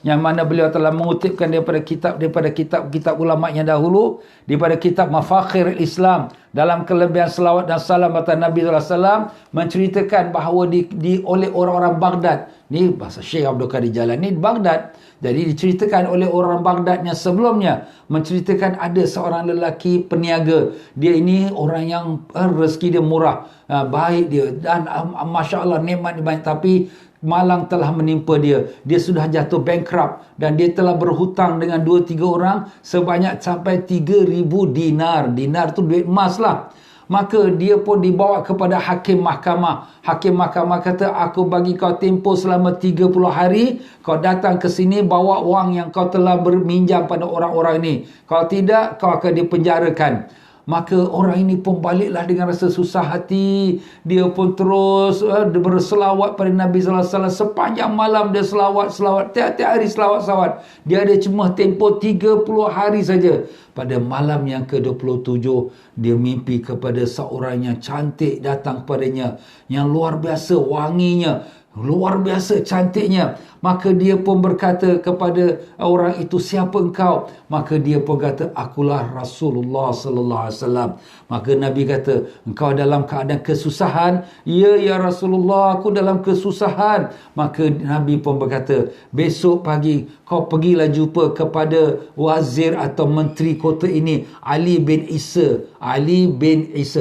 yang mana beliau telah mengutipkan daripada kitab-kitab ulama yang dahulu, daripada kitab Mafakhir Islam, dalam kelebihan selawat dan salam atas Nabi sallallahu alaihi wasallam, menceritakan bahawa oleh orang-orang Baghdad. Ni bahasa Syekh Abdul Qadir Jailani di Baghdad. Jadi diceritakan oleh orang Baghdad yang sebelumnya, menceritakan ada seorang lelaki peniaga. Dia ini orang yang rezeki dia murah, baik dia, dan Masya Allah nikmat dia banyak. Tapi malang telah menimpa dia. Dia sudah jatuh bankrupt dan dia telah berhutang dengan 2-3 orang sebanyak sampai 3,000 dinar. Dinar tu duit emas lah. Maka dia pun dibawa kepada hakim mahkamah. Hakim mahkamah kata, aku bagi kau tempoh selama 30 hari. Kau datang ke sini bawa wang yang kau telah berminjam pada orang-orang ini. Kalau tidak, kau akan dipenjarakan. Maka orang ini pun baliklah dengan rasa susah hati. Dia pun terus berselawat pada Nabi sallallahu alaihi wasallam. Sepanjang malam dia selawat. Tiap-tiap hari selawat. Dia ada cuma tempoh 30 hari saja. Pada malam yang ke-27, dia mimpi kepada seorang yang cantik datang kepadanya, yang luar biasa wanginya, luar biasa cantiknya. Maka dia pun berkata kepada orang itu, siapa engkau? Maka dia pun kata, akulah Rasulullah sallallahu alaihi wasallam. Maka Nabi kata, engkau dalam keadaan kesusahan? Ya Rasulullah, aku dalam kesusahan. Maka Nabi pun berkata, besok pagi kau pergilah jumpa kepada wazir atau menteri kota ini, Ali bin Isa,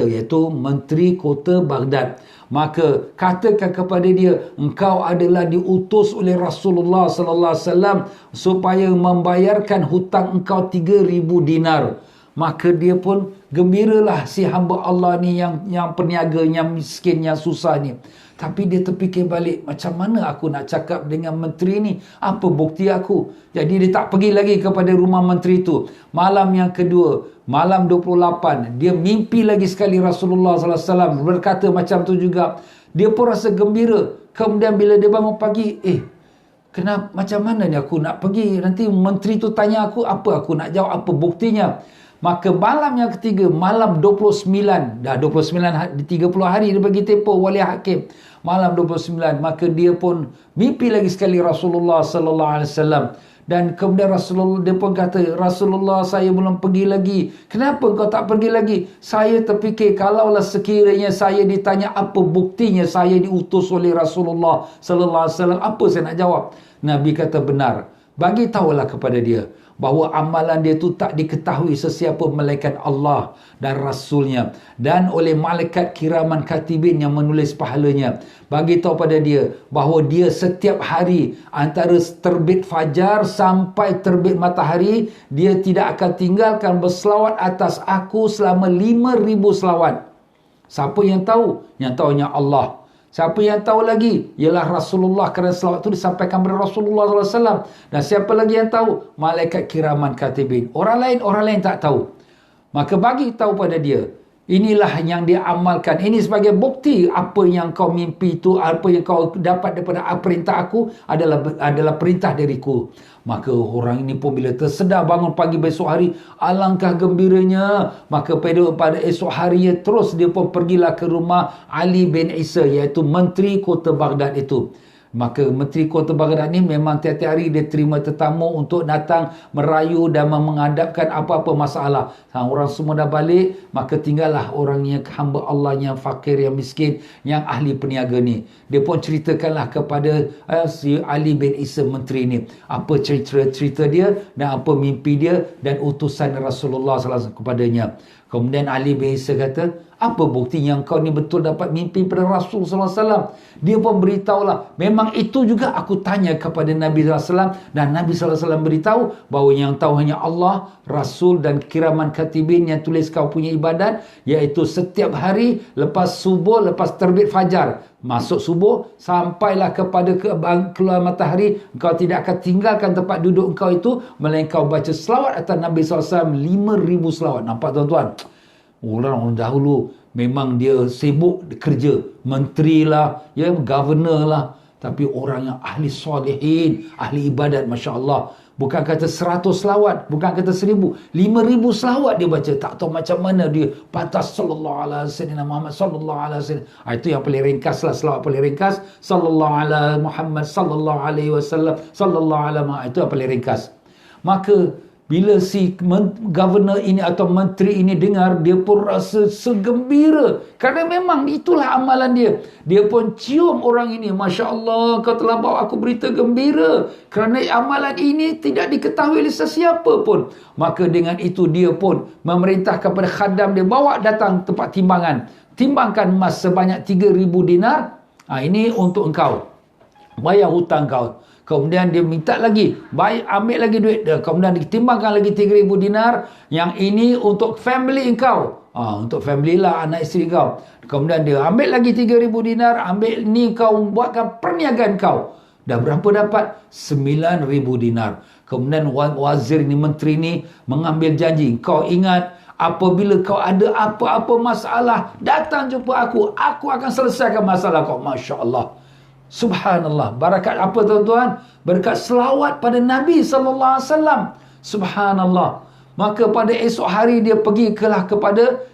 iaitu menteri kota Baghdad. Maka katakan kepada dia, engkau adalah diutus oleh Rasulullah sallallahu alaihi wasallam supaya membayarkan hutang engkau 3,000 dinar. Maka dia pun gembiralah si hamba Allah ni yang peniaga, yang miskin, yang susah ni. Tapi dia terfikir balik, macam mana aku nak cakap dengan menteri ni? Apa bukti aku? Jadi dia tak pergi lagi kepada rumah menteri tu. Malam yang kedua, malam 28, dia mimpi lagi sekali Rasulullah SAW berkata macam tu juga. Dia pun rasa gembira. Kemudian bila dia bangun pagi, kenapa, macam mana ni aku nak pergi? Nanti menteri tu tanya aku, apa aku nak jawab, apa buktinya? Maka malam yang ketiga, malam 29, dah 29, 30 hari dia bagi tempoh wali hakim. Malam 29, maka dia pun mimpi lagi sekali Rasulullah sallallahu alaihi wasallam. Dan kemudian Rasulullah, dia pun kata, Rasulullah, saya belum pergi lagi. Kenapa kau tak pergi lagi? Saya terfikir, kalaulah sekiranya saya ditanya apa buktinya saya diutus oleh Rasulullah sallallahu alaihi wasallam, apa saya nak jawab? Nabi kata, benar. Bagi tahulah kepada dia bahawa amalan dia tu tak diketahui sesiapa malaikat Allah dan Rasulnya dan oleh malaikat kiraman katibin yang menulis pahalanya. Bagi tahu pada dia bahawa dia setiap hari antara terbit fajar sampai terbit matahari, dia tidak akan tinggalkan berselawat atas aku selama 5,000 selawat. Siapa yang tahu? Yang tahunya Allah. Siapa yang tahu lagi? Ialah Rasulullah, kerana selawat itu disampaikan kepada Rasulullah SAW. Dan siapa lagi yang tahu? Malaikat kiraman katibin. Orang lain tak tahu. Maka bagi tahu pada dia, inilah yang dia amalkan. Ini sebagai bukti apa yang kau mimpi itu, apa yang kau dapat daripada perintah aku adalah perintah dariku. Maka orang ini pun bila tersedar bangun pagi besok hari, alangkah gembiranya. Maka pada esok harinya terus dia pun pergilah ke rumah Ali bin Isa, iaitu menteri kota Baghdad itu. Maka menteri kota Baghdad ni memang tiap-tiap hari dia terima tetamu untuk datang merayu dan menghadapkan apa-apa masalah. Orang semua dah balik, maka tinggallah orang yang hamba Allah yang fakir, yang miskin, yang ahli peniaga ni. Dia pun ceritakanlah kepada si Ali bin Isa menteri ni apa cerita dia dan apa mimpi dia dan utusan Rasulullah SAW kepadanya. Kemudian Ali bin Isa kata, apa bukti yang kau ni betul dapat mimpi pada Rasul SAW? Dia pun beritahulah, memang itu juga aku tanya kepada Nabi SAW, dan Nabi SAW beritahu bahawa yang tahu hanya Allah, Rasul dan kiraman katibin yang tulis kau punya ibadat, iaitu setiap hari lepas subuh, lepas terbit fajar, masuk subuh sampailah kepada keluar matahari, engkau tidak akan tinggalkan tempat duduk engkau itu melainkan kau baca selawat atas Nabi SAW 5,000 selawat. Nampak tuan-tuan? Orang dahulu memang dia sibuk kerja, menteri lah, governor lah, tapi orang yang ahli solehin, ahli ibadat, Masya Allah. Bukan kata 100 selawat, bukan kata 1,000, 5,000 selawat dia baca. Tak tahu macam mana dia pantas sallallahu alaihi wasallam Muhammad sallallahu alaihi wasallam. Itu yang paling ringkas lah, selawat paling ringkas, sallallahu alaihi Muhammad sallallahu alaihi wasallam, sallallahu alaihi, itu yang paling ringkas. Maka bila si governor ini atau menteri ini dengar, dia pun rasa segembira. Kerana memang itulah amalan dia. Dia pun cium orang ini. Masya Allah, kau telah bawa aku berita gembira. Kerana amalan ini tidak diketahui oleh sesiapa pun. Maka dengan itu dia pun memerintah kepada khadam dia, bawa datang tempat timbangan. Timbangkan emas sebanyak 3,000 dinar. Ini untuk engkau. Bayar hutang kau. Kemudian dia minta lagi, baik ambil lagi duit dia. Kemudian ditimbangkan lagi 3,000 dinar. Yang ini untuk family engkau. Untuk family lah, anak isteri kau. Kemudian dia ambil lagi 3,000 dinar. Ambil ni kau buatkan perniagaan kau. Dah berapa dapat? 9,000 dinar. Kemudian wazir ni, menteri ni mengambil janji. Kau ingat, apabila kau ada apa-apa masalah, datang jumpa aku. Aku akan selesaikan masalah kau. Masya Allah. Subhanallah. Barakat apa tuan-tuan? Berkat selawat pada Nabi SAW. Subhanallah. Maka pada esok hari dia pergi kepada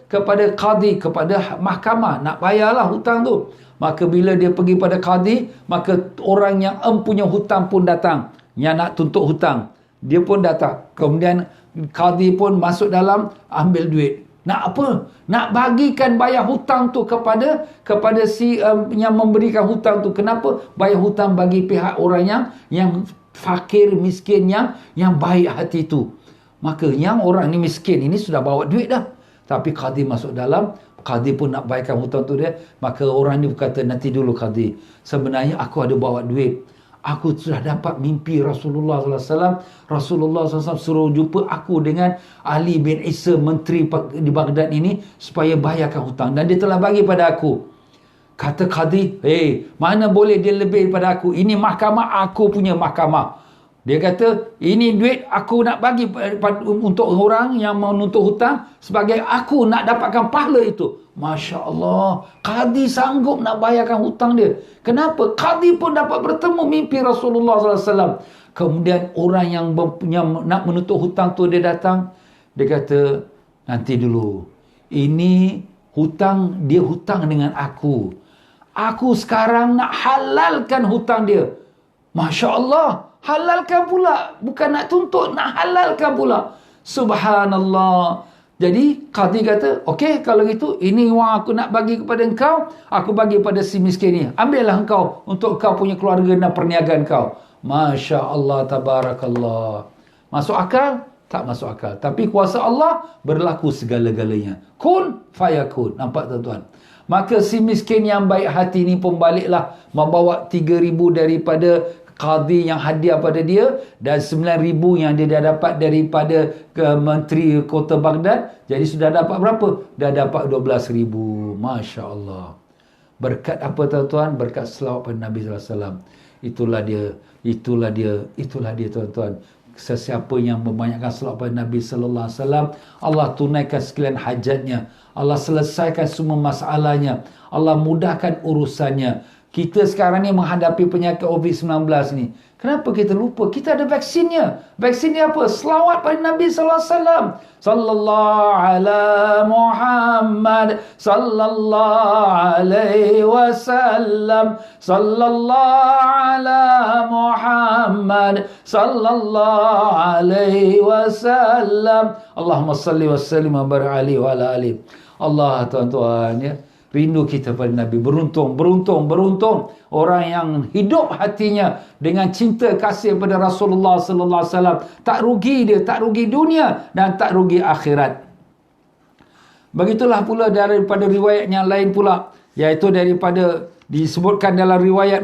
qadi, kepada mahkamah. Nak bayarlah hutang tu. Maka bila dia pergi pada qadi, maka orang yang empunya hutang pun datang. Yang nak tuntut hutang, dia pun datang. Kemudian qadi pun masuk dalam, ambil duit. Nak apa? Nak bagikan bayar hutang tu kepada si yang memberikan hutang tu. Kenapa? Bayar hutang bagi pihak orang yang fakir, miskin, yang baik hati tu. Maka yang orang ni miskin ini sudah bawa duit dah. Tapi qadi masuk dalam, qadi pun nak bayarkan hutang tu dia. Maka orang ni berkata, nanti dulu qadi, sebenarnya aku ada bawa duit. Aku sudah dapat mimpi Rasulullah SAW. Rasulullah SAW suruh jumpa aku dengan Ali bin Isa, menteri di Baghdad ini, supaya bayarkan hutang. Dan dia telah bagi pada aku. Kata Qadhi, mana boleh dia lebih daripada aku? Ini mahkamah, aku punya mahkamah. Dia kata, ini duit aku nak bagi untuk orang yang menuntut hutang, sebagai aku nak dapatkan pahala itu. Masya Allah, Qadhi sanggup nak bayarkan hutang dia. Kenapa? Qadhi pun dapat bertemu mimpi Rasulullah SAW. Kemudian orang yang nak menuntut hutang tu dia datang. Dia kata, nanti dulu. Ini hutang, dia hutang dengan aku. Aku sekarang nak halalkan hutang dia. Masya Allah, halalkan pula. Bukan nak tuntut, nak halalkan pula. Subhanallah. Jadi Qadhi kata, okey, kalau gitu, ini wang aku nak bagi kepada engkau, aku bagi pada si miskin ni. Ambillah engkau untuk kau punya keluarga dan perniagaan kau. Masya Allah, tabarakallah. Masuk akal? Tak masuk akal. Tapi kuasa Allah berlaku segala-galanya. Kun fayakun. Nampak tuan-tuan? Maka si miskin yang baik hati ni pun baliklah membawa 3,000 daripada Qadhi yang hadiah pada dia, dan 9,000 yang dia dah dapat daripada menteri kota Baghdad. Jadi sudah dapat berapa? Dah dapat 12,000. Masya Allah. Berkat apa tuan-tuan? Berkat selawat pada Nabi SAW. Itulah dia tuan-tuan. Sesiapa yang membanyakkan selawat pada Nabi sallallahu alaihi wasallam, Allah tunaikan sekalian hajatnya. Allah selesaikan semua masalahnya. Allah mudahkan urusannya. Kita sekarang ni menghadapi penyakit COVID-19 ni. Kenapa kita lupa? Kita ada vaksinnya. Vaksinnya apa? Selawat pada Nabi sallallahu alaihi wasallam. Sallallahu ala Muhammad sallallahu alaihi wasallam. Sallallahu ala Muhammad sallallahu alaihi wasallam. Allahumma salli wa sallim wa barik alaihi wa ala alihi. Allah, tuan-tuan, ya. Rindu kita pada Nabi. Beruntung orang yang hidup hatinya dengan cinta kasih pada Rasulullah sallallahu alaihi wasallam. Tak rugi dia, tak rugi dunia dan tak rugi akhirat. Begitulah pula daripada riwayat yang lain pula, iaitu daripada disebutkan dalam riwayat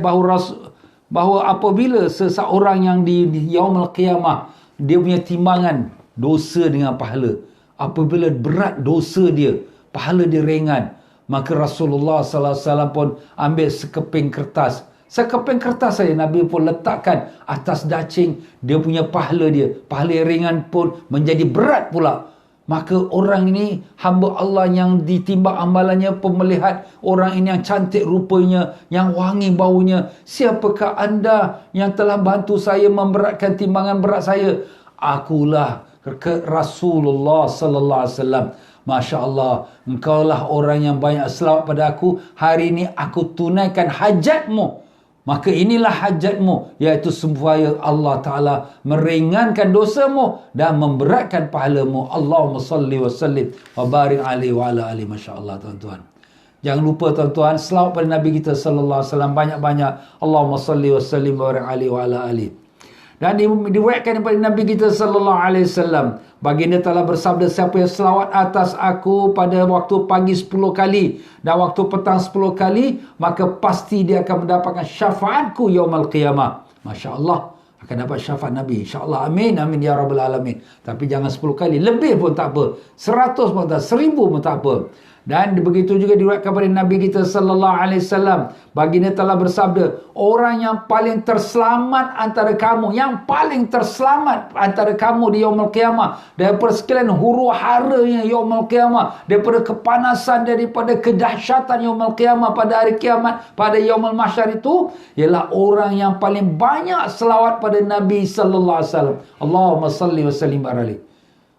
bahawa apabila seseorang yang di yaumul qiyamah, dia punya timbangan dosa dengan pahala, apabila berat dosa dia, pahala dia ringan, maka Rasulullah sallallahu alaihi wasallam pun ambil sekeping kertas saja, Nabi pun letakkan atas dacing dia punya pahala dia. Pahala yang ringan pun menjadi berat pula. Maka orang ini, hamba Allah yang ditimbang amalannya, pun melihat orang ini yang cantik rupanya, yang wangi baunya. Siapakah anda yang telah bantu saya memberatkan timbangan berat saya? Akulah Rasulullah sallallahu alaihi wasallam. Masya Allah, engkaulah orang yang banyak selawat pada aku. Hari ini aku tunaikan hajatmu. Maka inilah hajatmu, iaitu supaya Allah Ta'ala meringankan dosamu dan memberatkan pahalamu. Allahumma salli wa sallim wa barik alaihi wa ala alihi. Masya Allah, tuan-tuan. Jangan lupa tuan-tuan, selawat pada Nabi kita sallallahu alaihi wasallam banyak-banyak. Allahumma salli wa sallim wa barik alaihi wa ala alihi. Dan diriwayatkan daripada Nabi kita sallallahu alaihi wasallam, baginda telah bersabda, siapa yang selawat atas aku pada waktu pagi 10 kali dan waktu petang 10 kali, maka pasti dia akan mendapatkan syafaatku yaumul qiyamah. Masya Allah, akan dapat syafaat Nabi. InsyaAllah. Amin. Amin ya Rabbal Alamin. Tapi jangan 10 kali. Lebih pun tak apa. 100 pun tak apa. 1000 pun tak apa. Dan begitu juga diriwayatkan kepada Nabi kita sallallahu alaihi wasallam, baginda telah bersabda, orang yang paling terselamat antara kamu, di yaumul qiyamah, daripada sekalian huru-haranya yaumul qiyamah, daripada kepanasan, daripada kedahsyatan yaumul qiyamah pada hari kiamat, pada yaumul mahsyar itu, ialah orang yang paling banyak selawat pada Nabi sallallahu alaihi wasallam. Allahumma salli wa sallim alaihi.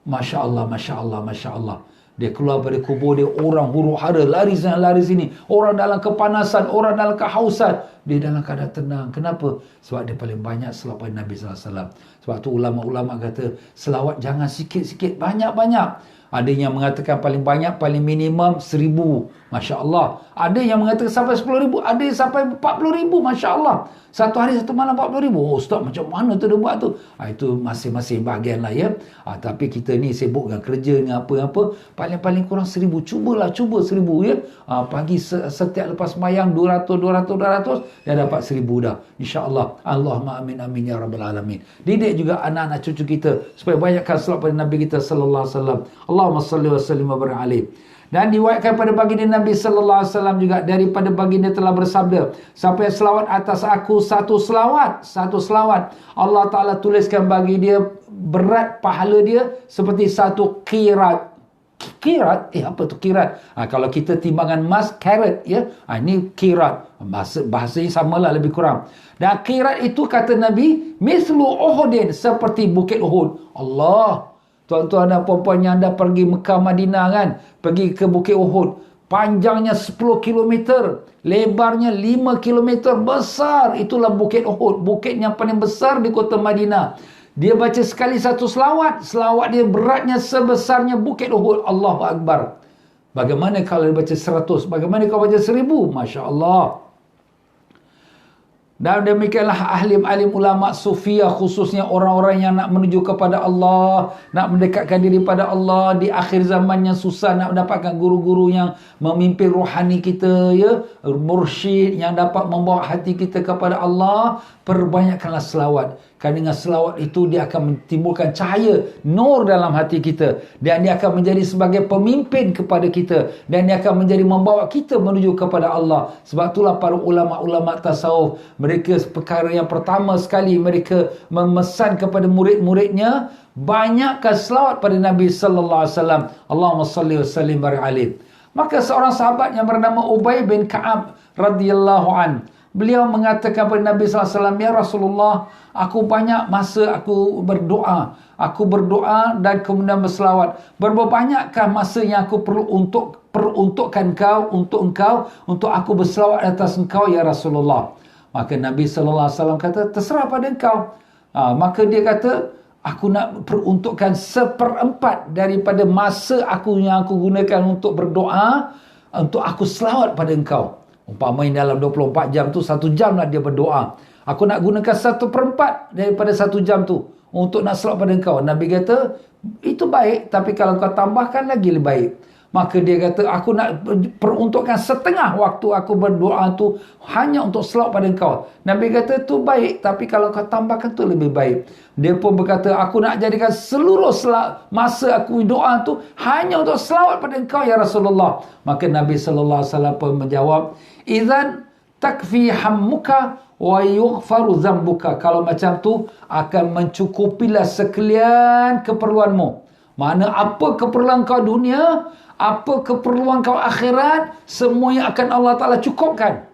Masya Allah, Masya Allah, Masya Allah. Dia keluar dari kubur dia, orang huru-hara, lari sana lari sini, orang dalam kepanasan, orang dalam kehausan, dia dalam keadaan tenang. Kenapa? Sebab dia paling banyak selawat pada Nabi sallallahu alaihi wasallam. Sebab tu ulama-ulama kata, selawat jangan sikit-sikit, banyak-banyak. Ada yang mengatakan paling banyak, paling minimum 1,000. Masya Allah. Ada yang mengatakan sampai 10,000. Ada yang sampai 40,000. Masya Allah. Satu hari satu malam 40,000. Oh Ustaz, macam mana tu dia buat tu? Itu masing-masing bahagian lah ya. Tapi kita ni sibuk dengan kerja, dengan apa-apa. Paling-paling kurang 1,000. Cuba 1,000 ya. Pagi setiap lepas sembahyang 200. dah dapat 1000 dah. InsyaAllah. Allahumma amin amin ya rabbal alamin. Didik juga anak-anak cucu kita supaya banyakkan selawat pada Nabi kita sallallahu alaihi wasallam. Allahumma salli wa sallim wa barik alaihi. Dan diwayatkan pada baginda Nabi sallallahu alaihi wasallam juga, daripada baginda telah bersabda, siapa yang selawat atas aku satu selawat, Allah Ta'ala tuliskan bagi dia berat pahala dia seperti satu qirat. Qirat? Apa tu qirat? Kalau kita timbangan emas, karat, ya. Ini qirat. Bahasanya samalah lebih kurang. Dan qirat itu kata Nabi, mislu Uhudin, seperti bukit Uhud. Allah. Tuan-tuan dan puan-puan yang dah pergi Mekah Madinah kan, pergi ke Bukit Uhud, panjangnya 10 km, lebarnya 5 km, besar. Itulah Bukit Uhud, bukit yang paling besar di kota Madinah. Dia baca sekali satu selawat dia beratnya sebesarnya Bukit Uhud. Allahu Akbar. Bagaimana kalau dia baca 100? Bagaimana kalau baca 1000? Masya Allah. Dan demikianlah alim ulama sufiyah, khususnya orang-orang yang nak menuju kepada Allah, nak mendekatkan diri pada Allah di akhir zaman yang susah, nak mendapatkan guru-guru yang memimpin rohani kita, ya, mursyid yang dapat membawa hati kita kepada Allah. Perbanyakkanlah selawat. Kerana dengan selawat itu dia akan mentimbulkan cahaya, nur dalam hati kita. Dan dia akan menjadi sebagai pemimpin kepada kita. Dan dia akan menjadi membawa kita menuju kepada Allah. Sebab itulah para ulama-ulama tasawuf, mereka perkara yang pertama sekali mereka memesan kepada murid-muridnya, banyakkan selawat pada Nabi sallallahu alaihi wasallam. Allahumma salli wa sallim barik alaihi. Maka seorang sahabat yang bernama Ubay bin Ka'ab radhiyallahu an, beliau mengatakan kepada Nabi sallallahu alaihi wasallam, ya Rasulullah, aku banyak masa aku berdoa dan kemudian berselawat. Berapa banyakkah masa yang aku perlu peruntukkan untuk aku berselawat atas engkau ya Rasulullah? Maka Nabi sallallahu alaihi wasallam kata, terserah pada engkau. Maka dia kata, aku nak peruntukkan 1/4 daripada masa yang aku gunakan untuk berdoa, untuk aku selawat pada engkau. Umpamanya dalam 24 jam tu 1 jam lah dia berdoa. Aku nak gunakan 1/4 daripada 1 jam tu untuk nak selawat pada engkau. Nabi kata, itu baik, tapi kalau kau tambahkan lagi lebih baik. Maka dia kata, aku nak peruntukkan setengah waktu aku berdoa tu hanya untuk selawat pada engkau. Nabi kata, tu baik, tapi kalau kau tambahkan tu lebih baik. Dia pun berkata, aku nak jadikan seluruh masa aku doa tu hanya untuk selawat pada engkau ya Rasulullah. Maka Nabi SAW pun menjawab, idzan takfi hammuka wa yughfaru zambuka. Kalau macam tu akan mencukupilah sekalian keperluanmu. Mana apa keperluan kau dunia, apa keperluan kau akhirat, semuanya akan Allah Ta'ala cukupkan.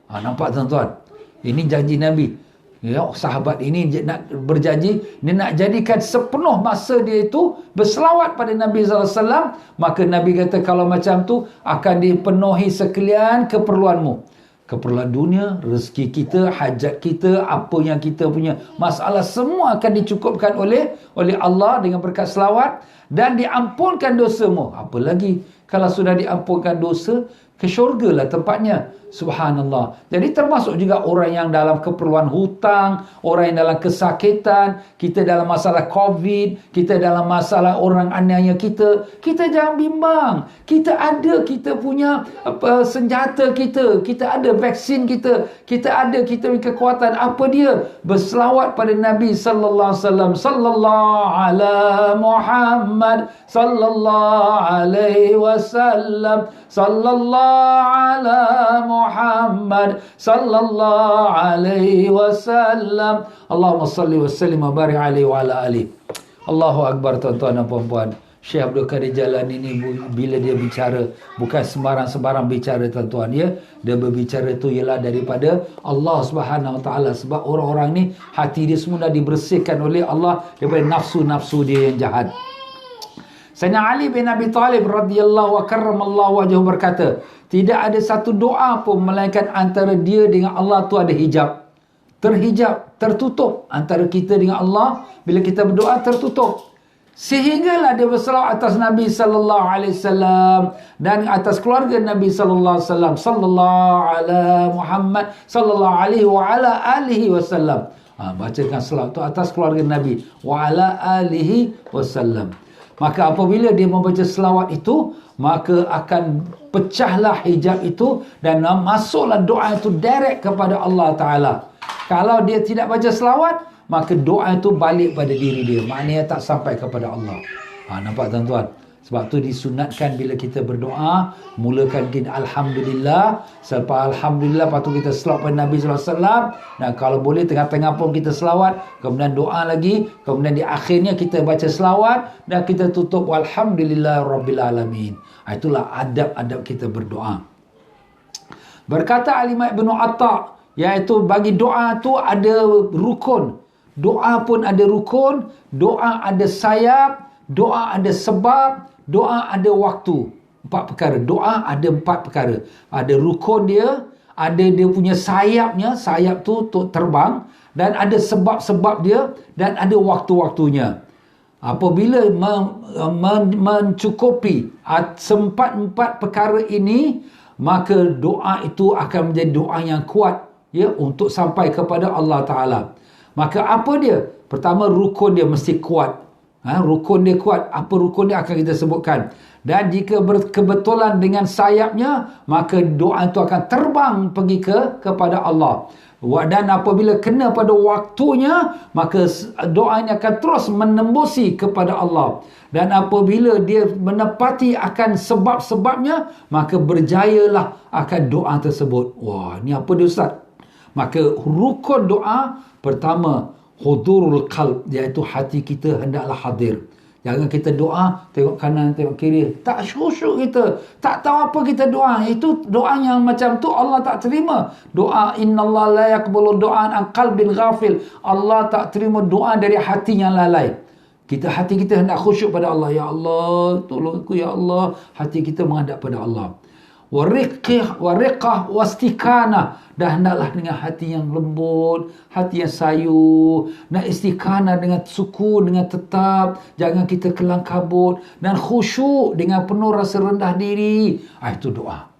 Nampak tuan-tuan? Ini janji Nabi. Ya, sahabat ini nak berjanji, dia nak jadikan sepenuh masa dia itu berselawat pada Nabi SAW. Maka Nabi kata, kalau macam tu akan dipenuhi sekalian keperluanmu. Keperluan dunia, rezeki kita, hajat kita, apa yang kita punya masalah, semua akan dicukupkan oleh Allah dengan berkat selawat, dan diampunkan dosamu. Apa lagi kalau sudah diampunkan dosa, ke syurga lah tempatnya. Subhanallah. Jadi termasuk juga orang yang dalam keperluan hutang, orang yang dalam kesakitan, kita dalam masalah COVID, kita dalam masalah orang aniaya kita. Kita jangan bimbang. Kita ada kita punya senjata kita ada vaksin kita ada kita punya kekuatan. Apa dia? Berselawat pada Nabi sallallahu alaihi wasallam. Sallallahu ala Muhammad sallallahu alaihi wasallam. Sallallahu ala Muhammad sallallahu alaihi wasallam. Allahumma salli wa sallim wa barik alaihi wa ala alihi. Allahu Akbar tuan-tuan dan puan-puan. Syekh Abdul Qadir Jalani ini bila dia bicara, bukan sembarang bicara tuan-tuan, ya. Dia berbicara tu ialah daripada Allah Subhanahu Wa Taala. Sebab orang-orang ni hati dia semua dah dibersihkan oleh Allah daripada nafsu-nafsu dia yang jahat. Sayyidina Ali bin Abi Talib radhiyallahu wa karramallahu wajhahu berkata, tidak ada satu doa pun melainkan antara dia dengan Allah tu ada hijab. Terhijab, tertutup antara kita dengan Allah. Bila kita berdoa tertutup. Sehinggalah dia berselawat atas Nabi sallallahu alaihi wasallam dan atas keluarga Nabi sallallahu alaihi wasallam. Sallallahu ala Muhammad sallallahu alaihi wa ala alihi wasallam. Bacakan selawat tu atas keluarga Nabi wa ala alihi wasallam. Maka apabila dia membaca selawat itu, maka akan pecahlah hijab itu dan masuklah doa itu direct kepada Allah Ta'ala. Kalau dia tidak baca selawat, maka doa itu balik pada diri dia. Maknanya tak sampai kepada Allah. Nampak tuan-tuan? Sebab tu disunatkan bila kita berdoa, mulakan kita Alhamdulillah. Selepas Alhamdulillah, lepas tu kita selawat pada Nabi SAW. Dan kalau boleh tengah-tengah pun kita selawat. Kemudian doa lagi. Kemudian di akhirnya kita baca selawat. Dan kita tutup Alhamdulillah Rabbil Alamin. Itulah adab-adab kita berdoa. Berkata Al-Imam Ibn Atta', iaitu bagi doa tu ada rukun. Doa pun ada rukun. Doa ada sayap. Doa ada sebab. Doa ada waktu. 4 perkara. Doa ada 4 perkara. Ada rukun dia, ada dia punya sayapnya, sayap tu untuk terbang, dan ada sebab-sebab dia, dan ada waktu-waktunya. Apabila mencukupi 4 perkara ini, maka doa itu akan menjadi doa yang kuat, ya, untuk sampai kepada Allah Ta'ala. Maka apa dia? Pertama, rukun dia mesti kuat. Rukun dia kuat. Apa rukun dia akan kita sebutkan. Dan jika berkebetulan dengan sayapnya, maka doa itu akan terbang pergi kepada Allah. Dan apabila kena pada waktunya, maka doa ini akan terus menembusi kepada Allah. Dan apabila dia menepati akan sebab-sebabnya, maka berjayalah akan doa tersebut. Wah, ni apa dia Ustaz? Maka rukun doa pertama, hudurul qalb, iaitu hati kita hendaklah hadir. Jangan kita doa tengok kanan tengok kiri, tak khusyuk kita, tak tahu apa kita doa. Itu doa yang macam tu Allah tak terima. Doa innallaha la yaqbalu du'an an qalbin ghafil. Allah tak terima doa dari hati yang lalai. Hati kita hendak khusyuk pada Allah. Ya Allah, tolong aku ya Allah. Hati kita menghadap pada Allah. Wariqah wastikana, dan hendaklah dengan hati yang lembut, hati yang sayu, dan istikana dengan sukun, dengan tetap, jangan kita kelang kabut, dan khusyuk dengan penuh rasa rendah diri. Itu doa.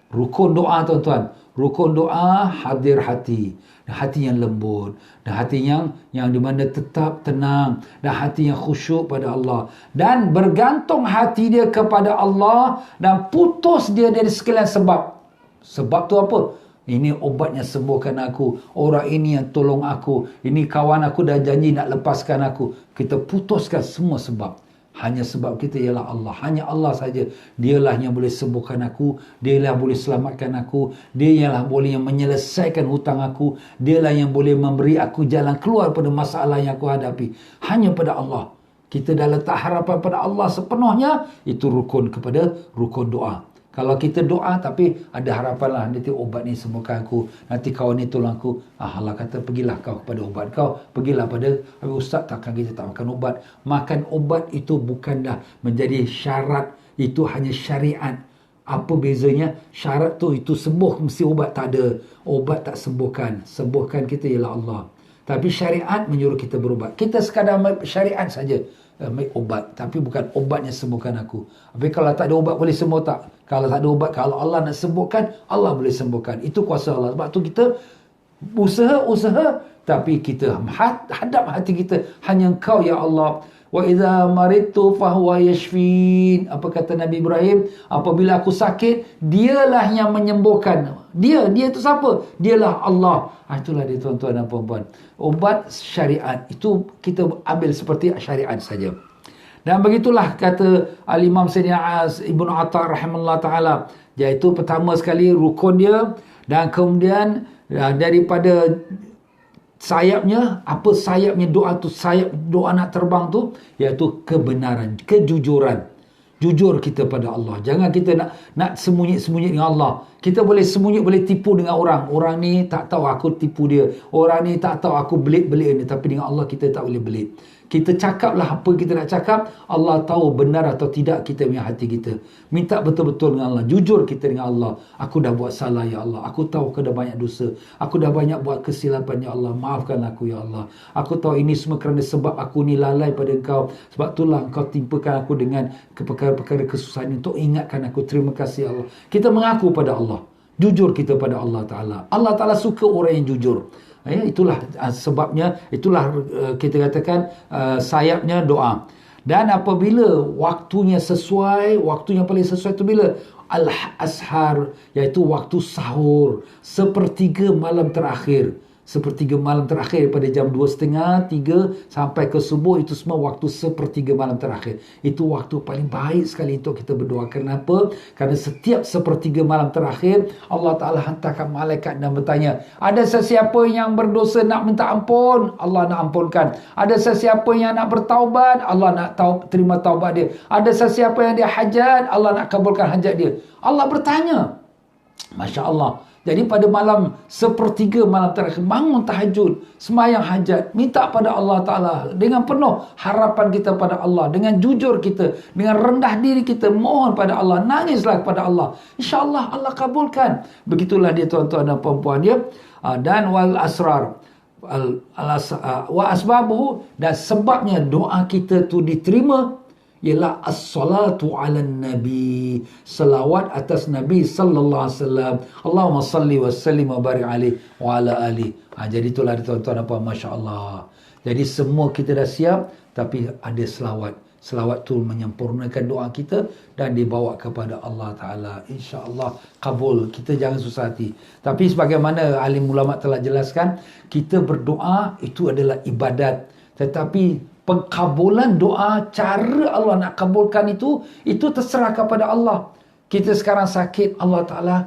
Rukun doa tuan-tuan. Rukun doa hadir hati, dan hati yang lembut, dan hati yang di mana tetap tenang, dan hati yang khusyuk pada Allah, dan bergantung hati dia kepada Allah, dan putus dia dari sekalian sebab. Sebab tu apa? Ini obatnya sembuhkan aku, orang ini yang tolong aku, ini kawan aku dah janji nak lepaskan aku. Kita putuskan semua sebab. Hanya sebab kita ialah Allah. Hanya Allah saja. Dialah yang boleh sembuhkan aku. Dialah yang boleh selamatkan aku. Dia yang boleh menyelesaikan hutang aku. Dialah yang boleh memberi aku jalan keluar pada masalah yang aku hadapi. Hanya pada Allah. Kita dah letak harapan pada Allah sepenuhnya. Itu rukun kepada rukun doa. Kalau kita doa tapi ada harapan lah, nanti obat ni sembuhkan aku, nanti kawan ni tolong aku. Allah kata pergilah kau kepada obat kau, pergilah pada ustaz, takkan kita tak makan obat. Makan obat itu bukanlah menjadi syarat, itu hanya syariat. Apa bezanya? Syarat tu itu sembuh mesti obat, tak ada. Obat tak sembuhkan. Sembuhkan kita ialah Allah. Tapi syariat menyuruh kita berubat. Kita sekadar syariat saja. Ambil obat, tapi bukan obatnya sembuhkan aku. Tapi kalau tak ada obat boleh sembuh tak? Kalau tak ada obat, kalau Allah nak sembuhkan, Allah boleh sembuhkan. Itu kuasa Allah. Sebab tu kita usaha, tapi kita hadap hati kita, hanya Engkau ya Allah. Wa idza maridtu fahuwa yashfin. Apa kata Nabi Ibrahim? Apabila aku sakit, dialah yang menyembuhkan. Dia itu siapa? Dialah Allah. Itulah dia tuan-tuan dan puan-puan. Obat syariat itu kita ambil seperti syariat saja. Dan begitulah kata Al-Imam Sayyidina Ibn Atta' rahimahullah ta'ala. Iaitu pertama sekali rukun dia. Dan kemudian daripada sayapnya, apa sayapnya doa tu, sayap doa nak terbang tu, iaitu kebenaran, kejujuran. Jujur kita pada Allah. Jangan kita nak sembunyi-sembunyi dengan Allah. Kita boleh sembunyi, boleh tipu dengan orang. Orang ni tak tahu aku tipu dia. Orang ni tak tahu aku belit-belit ni. Tapi dengan Allah kita tak boleh belit. Kita cakaplah apa kita nak cakap. Allah tahu benar atau tidak kita punya hati kita. Minta betul-betul dengan Allah. Jujur kita dengan Allah. Aku dah buat salah ya Allah. Aku tahu aku dah banyak dosa. Aku dah banyak buat kesilapan ya Allah. Maafkan aku ya Allah. Aku tahu ini semua kerana sebab aku ni lalai pada Engkau. Sebab itulah Engkau timpakan aku dengan perkara-perkara kesusahan untuk ingatkan aku. Terima kasih ya Allah. Kita mengaku pada Allah. Jujur kita pada Allah Ta'ala. Allah Ta'ala suka orang yang jujur. Itulah sebabnya, itulah kita katakan sayapnya doa. Dan apabila waktunya sesuai, waktunya paling sesuai itu bila? Al-ashar, iaitu waktu sahur, sepertiga malam terakhir. Sepertiga malam terakhir pada jam 2.30, 3 sampai ke subuh, itu semua waktu sepertiga malam terakhir. Itu waktu paling baik sekali untuk kita berdoa. Kenapa? Kerana setiap sepertiga malam terakhir Allah Ta'ala hantarkan malaikat dan bertanya, ada sesiapa yang berdosa nak minta ampun, Allah nak ampunkan. Ada sesiapa yang nak bertaubat, Allah nak terima taubat dia. Ada sesiapa yang dia hajat, Allah nak kabulkan hajat dia. Allah bertanya. Masya Allah. Jadi pada malam sepertiga malam terakhir, bangun tahajud, sembahyang hajat, minta pada Allah Ta'ala dengan penuh harapan kita pada Allah, dengan jujur kita, dengan rendah diri kita, mohon pada Allah, nangislah kepada Allah. InsyaAllah Allah kabulkan. Begitulah dia tuan-tuan dan puan-puan dia. Dan wal asrar wa asbabuhu, dan sebabnya doa kita tu diterima ialah as-salatu ala nabi, selawat atas Nabi sallallahu alaihi wasallam. Allahumma salli wa sallim wa barik alaihi wa ala ali. Jadi itulah tuan-tuan apa, masya-Allah. Jadi semua kita dah siap, tapi ada selawat. Selawat tu menyempurnakan doa kita dan dibawa kepada Allah Ta'ala. InsyaAllah kabul. Kita jangan susah hati. Tapi sebagaimana alim ulama telah jelaskan, kita berdoa itu adalah ibadat. Tetapi pengkabulan doa, cara Allah nak kabulkan itu terserah kepada Allah. Kita sekarang sakit, Allah Ta'ala,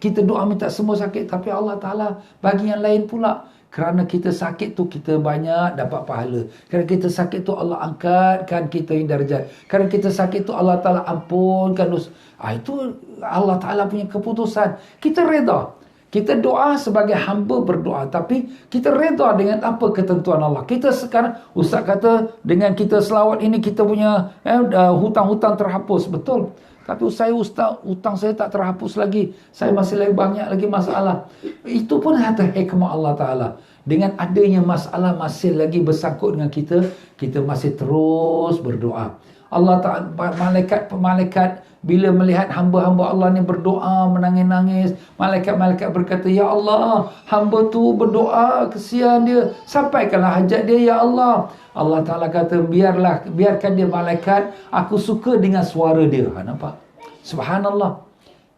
kita doa minta semua sakit, tapi Allah Ta'ala bagi yang lain pula. Kerana kita sakit tu kita banyak dapat pahala. Kerana kita sakit tu Allah angkatkan kita yang darjat. Kerana kita sakit tu Allah Ta'ala ampunkan dosa. Itu Allah Ta'ala punya keputusan. Kita reda. Kita doa sebagai hamba berdoa, tapi kita reda dengan apa ketentuan Allah. Kita sekarang, Ustaz kata dengan kita selawat ini kita punya hutang-hutang terhapus. Betul. Tapi Ustaz, hutang saya tak terhapus lagi. Saya masih lagi banyak lagi masalah. Itu pun kata hikmah Allah Ta'ala. Dengan adanya masalah masih lagi bersangkut dengan kita, kita masih terus berdoa. Allah Ta'ala, malaikat bila melihat hamba-hamba Allah ni berdoa, menangis-nangis, malaikat-malaikat berkata, ya Allah, hamba tu berdoa, kesian dia, sampaikanlah hajat dia, ya Allah. Allah Ta'ala kata, biarkan dia malaikat, aku suka dengan suara dia. Nampak? Subhanallah.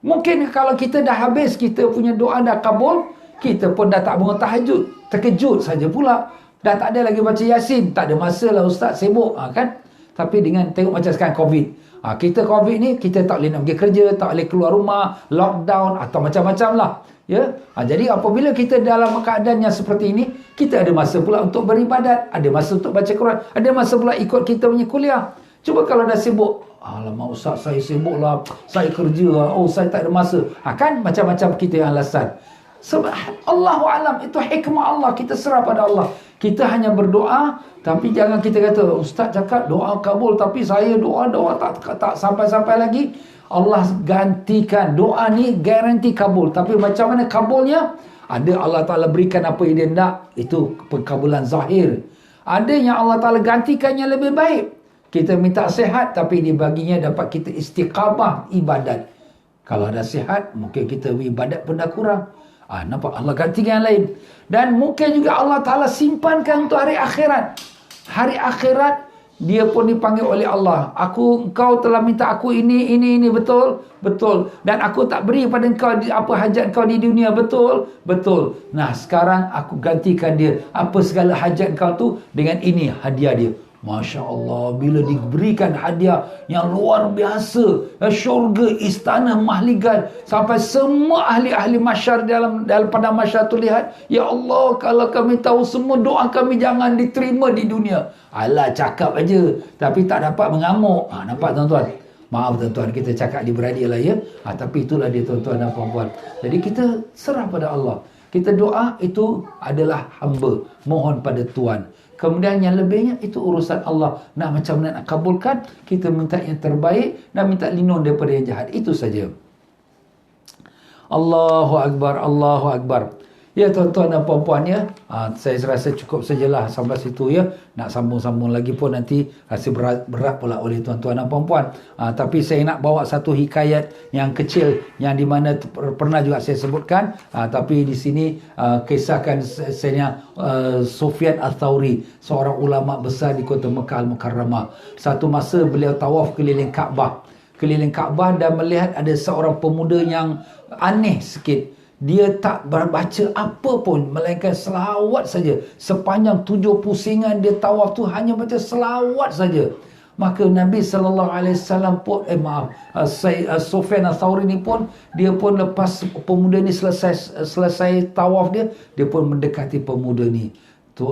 Mungkin kalau kita dah habis, kita punya doa dah kabul, kita pun dah tak bangun tahajud, terkejut saja pula. Dah tak ada lagi baca Yasin, tak ada masa lah Ustaz, sibuk, kan? Tapi dengan tengok macam sekarang COVID, kita COVID ni, kita tak boleh nak pergi kerja, tak boleh keluar rumah, lockdown atau macam-macam lah. Ya? Jadi apabila kita dalam keadaan yang seperti ini, kita ada masa pula untuk beribadat, ada masa untuk baca Quran, ada masa pula ikut kita punya kuliah. Cuba kalau dah sibuk, alamak Ustaz, saya sibuk lah, saya kerja lah, saya tak ada masa. Kan macam-macam kita yang alasan. Sebab Allahu'alam, itu hikmah Allah, kita serah pada Allah. Kita hanya berdoa, tapi jangan kita kata, Ustaz cakap doa kabul, tapi saya doa tak sampai-sampai lagi. Allah gantikan. Doa ni garanti kabul. Tapi macam mana kabulnya? Ada Allah Ta'ala berikan apa yang dia nak, itu pengkabulan zahir. Ada yang Allah Ta'ala gantikan yang lebih baik. Kita minta sihat, tapi dibaginya dapat kita istiqamah ibadat. Kalau ada sihat, mungkin kita ibadat pun dah kurang. Nampak Allah gantikan yang lain. Dan mungkin juga Allah Ta'ala simpankan untuk hari akhirat. Hari akhirat, dia pun dipanggil oleh Allah. Engkau telah minta aku ini, betul? Betul. Dan aku tak beri pada engkau apa hajat kau di dunia, betul? Betul. Nah, sekarang aku gantikan dia. Apa segala hajat kau tu dengan ini hadiah dia. Masya Allah, bila diberikan hadiah yang luar biasa, syurga, istana, mahligai, sampai semua ahli-ahli masyar dalam padang masyar tu lihat, ya Allah, kalau kami tahu semua doa kami jangan diterima di dunia. Alah, cakap aja, tapi tak dapat mengamuk. Nampak tuan-tuan? Maaf tuan-tuan, kita cakap di beradik lah ya. Tapi itulah dia tuan-tuan dan puan-puan. Jadi kita serah pada Allah. Kita doa itu adalah hamba, mohon pada Tuhan. Kemudian yang lebihnya itu urusan Allah. Nah, macam mana nak kabulkan, kita minta yang terbaik dan minta lindung daripada yang jahat. Itu saja. Allahu Akbar, Allahu Akbar. Ya tuan-tuan dan puan-puan ya, saya rasa cukup sajalah sampai situ ya. Nak sambung-sambung lagi pun nanti rasa berat pula oleh tuan-tuan dan puan-puan. Tapi saya nak bawa satu hikayat yang kecil yang di mana pernah juga saya sebutkan. Tapi di sini kisahkan saya Sufyan Ats-Tsauri, seorang ulama besar di kota Mekah Al-Mukarramah. Satu masa beliau tawaf keliling Kaabah dan melihat ada seorang pemuda yang aneh sikit. Dia tak berbaca apa pun melainkan selawat saja. Sepanjang 7 pusingan dia tawaf tu hanya baca selawat saja. Maka Nabi SAW pun Sufyan Ats-Tsauri ni pun dia pun lepas pemuda ni selesai tawaf dia pun mendekati pemuda ni. Tu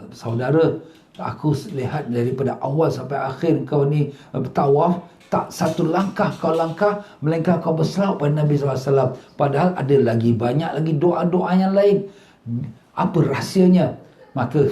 saudara, aku lihat daripada awal sampai akhir kau ni tawaf, tak satu langkah kau langkah melainkan kau berselawat pada Nabi SAW. Padahal ada lagi banyak lagi doa-doa yang lain. Apa rahsianya? Maka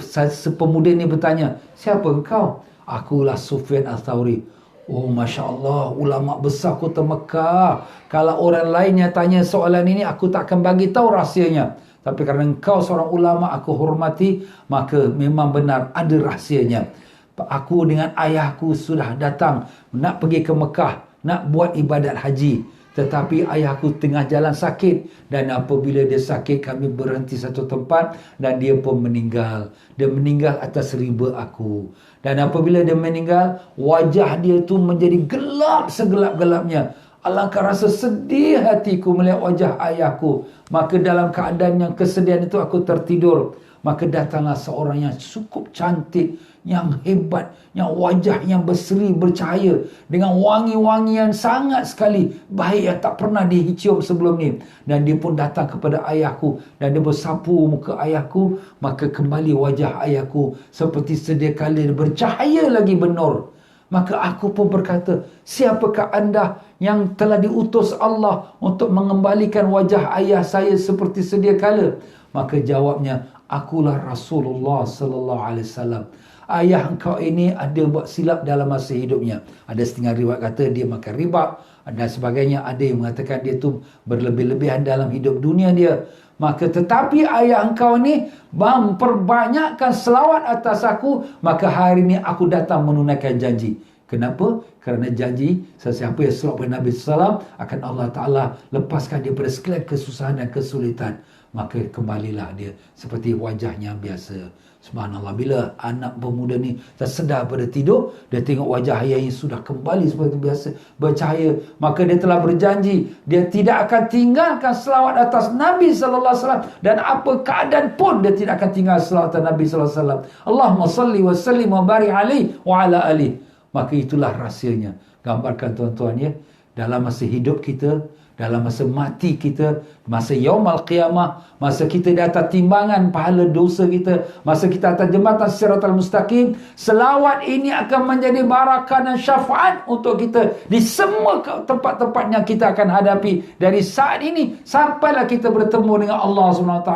pemuda ni bertanya, siapa engkau? Akulah Sufyan Ats-Tsauri. Oh, Masya Allah, ulama besar kota Mekah. Kalau orang lainnya tanya soalan ini, aku tak akan bagi tahu rahsianya. Tapi kerana engkau seorang ulama, aku hormati, maka memang benar ada rahsianya. Aku dengan ayahku sudah datang nak pergi ke Mekah, nak buat ibadat haji. Tetapi ayahku tengah jalan sakit. Dan apabila dia sakit, kami berhenti satu tempat dan dia pun meninggal. Dia meninggal atas riba aku. Dan apabila dia meninggal, wajah dia tu menjadi gelap segelap-gelapnya. Alangkah rasa sedih hatiku melihat wajah ayahku. Maka dalam keadaan yang kesedihan itu aku tertidur. Maka datanglah seorang yang cukup cantik, yang hebat, yang wajah yang berseri bercahaya dengan wangi-wangian sangat sekali, baik yang tak pernah dicium sebelum ni. Dan dia pun datang kepada ayahku dan dia bersapu muka ayahku. Maka kembali wajah ayahku seperti sedia kala, bercahaya lagi benur. Maka aku pun berkata, siapakah anda yang telah diutus Allah untuk mengembalikan wajah ayah saya seperti sedia kala? Maka jawabnya, akulah Rasulullah sallallahu alaihi wasallam. Ayah engkau ini ada buat silap dalam masa hidupnya. Ada setengah riwayat kata dia makan riba dan sebagainya. Ada yang mengatakan dia tu berlebih-lebihan dalam hidup dunia dia. Maka tetapi ayah engkau ni memperbanyakkan selawat atas aku, maka hari ini aku datang menunaikan janji. Kenapa? Kerana janji sesiapa yang selawat pada Nabi SAW akan Allah Ta'ala lepaskan dia pada segala kesusahan dan kesulitan. Maka kembalilah dia seperti wajahnya biasa. Subhanallah, bila anak pemuda ni tersedar pada tidur, dia tengok wajah ayahnya sudah kembali seperti biasa, bercahaya. Maka dia telah berjanji, dia tidak akan tinggalkan selawat atas Nabi SAW. Dan apa keadaan pun dia tidak akan tinggal selawat atas Nabi SAW. Allahumma salli wa sallim wa barik alaihi wa ala alihi. Maka itulah rahsianya. Gambarkan tuan-tuan ya, dalam masa hidup kita, dalam masa mati kita, masa yaumul qiyamah, masa kita di atas timbangan pahala dosa kita, masa kita atas jembatan siratal mustaqim, selawat ini akan menjadi barakah dan syafaat untuk kita di semua tempat-tempat yang kita akan hadapi dari saat ini sampailah kita bertemu dengan Allah SWT.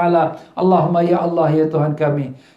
Allahumma ya Allah ya Tuhan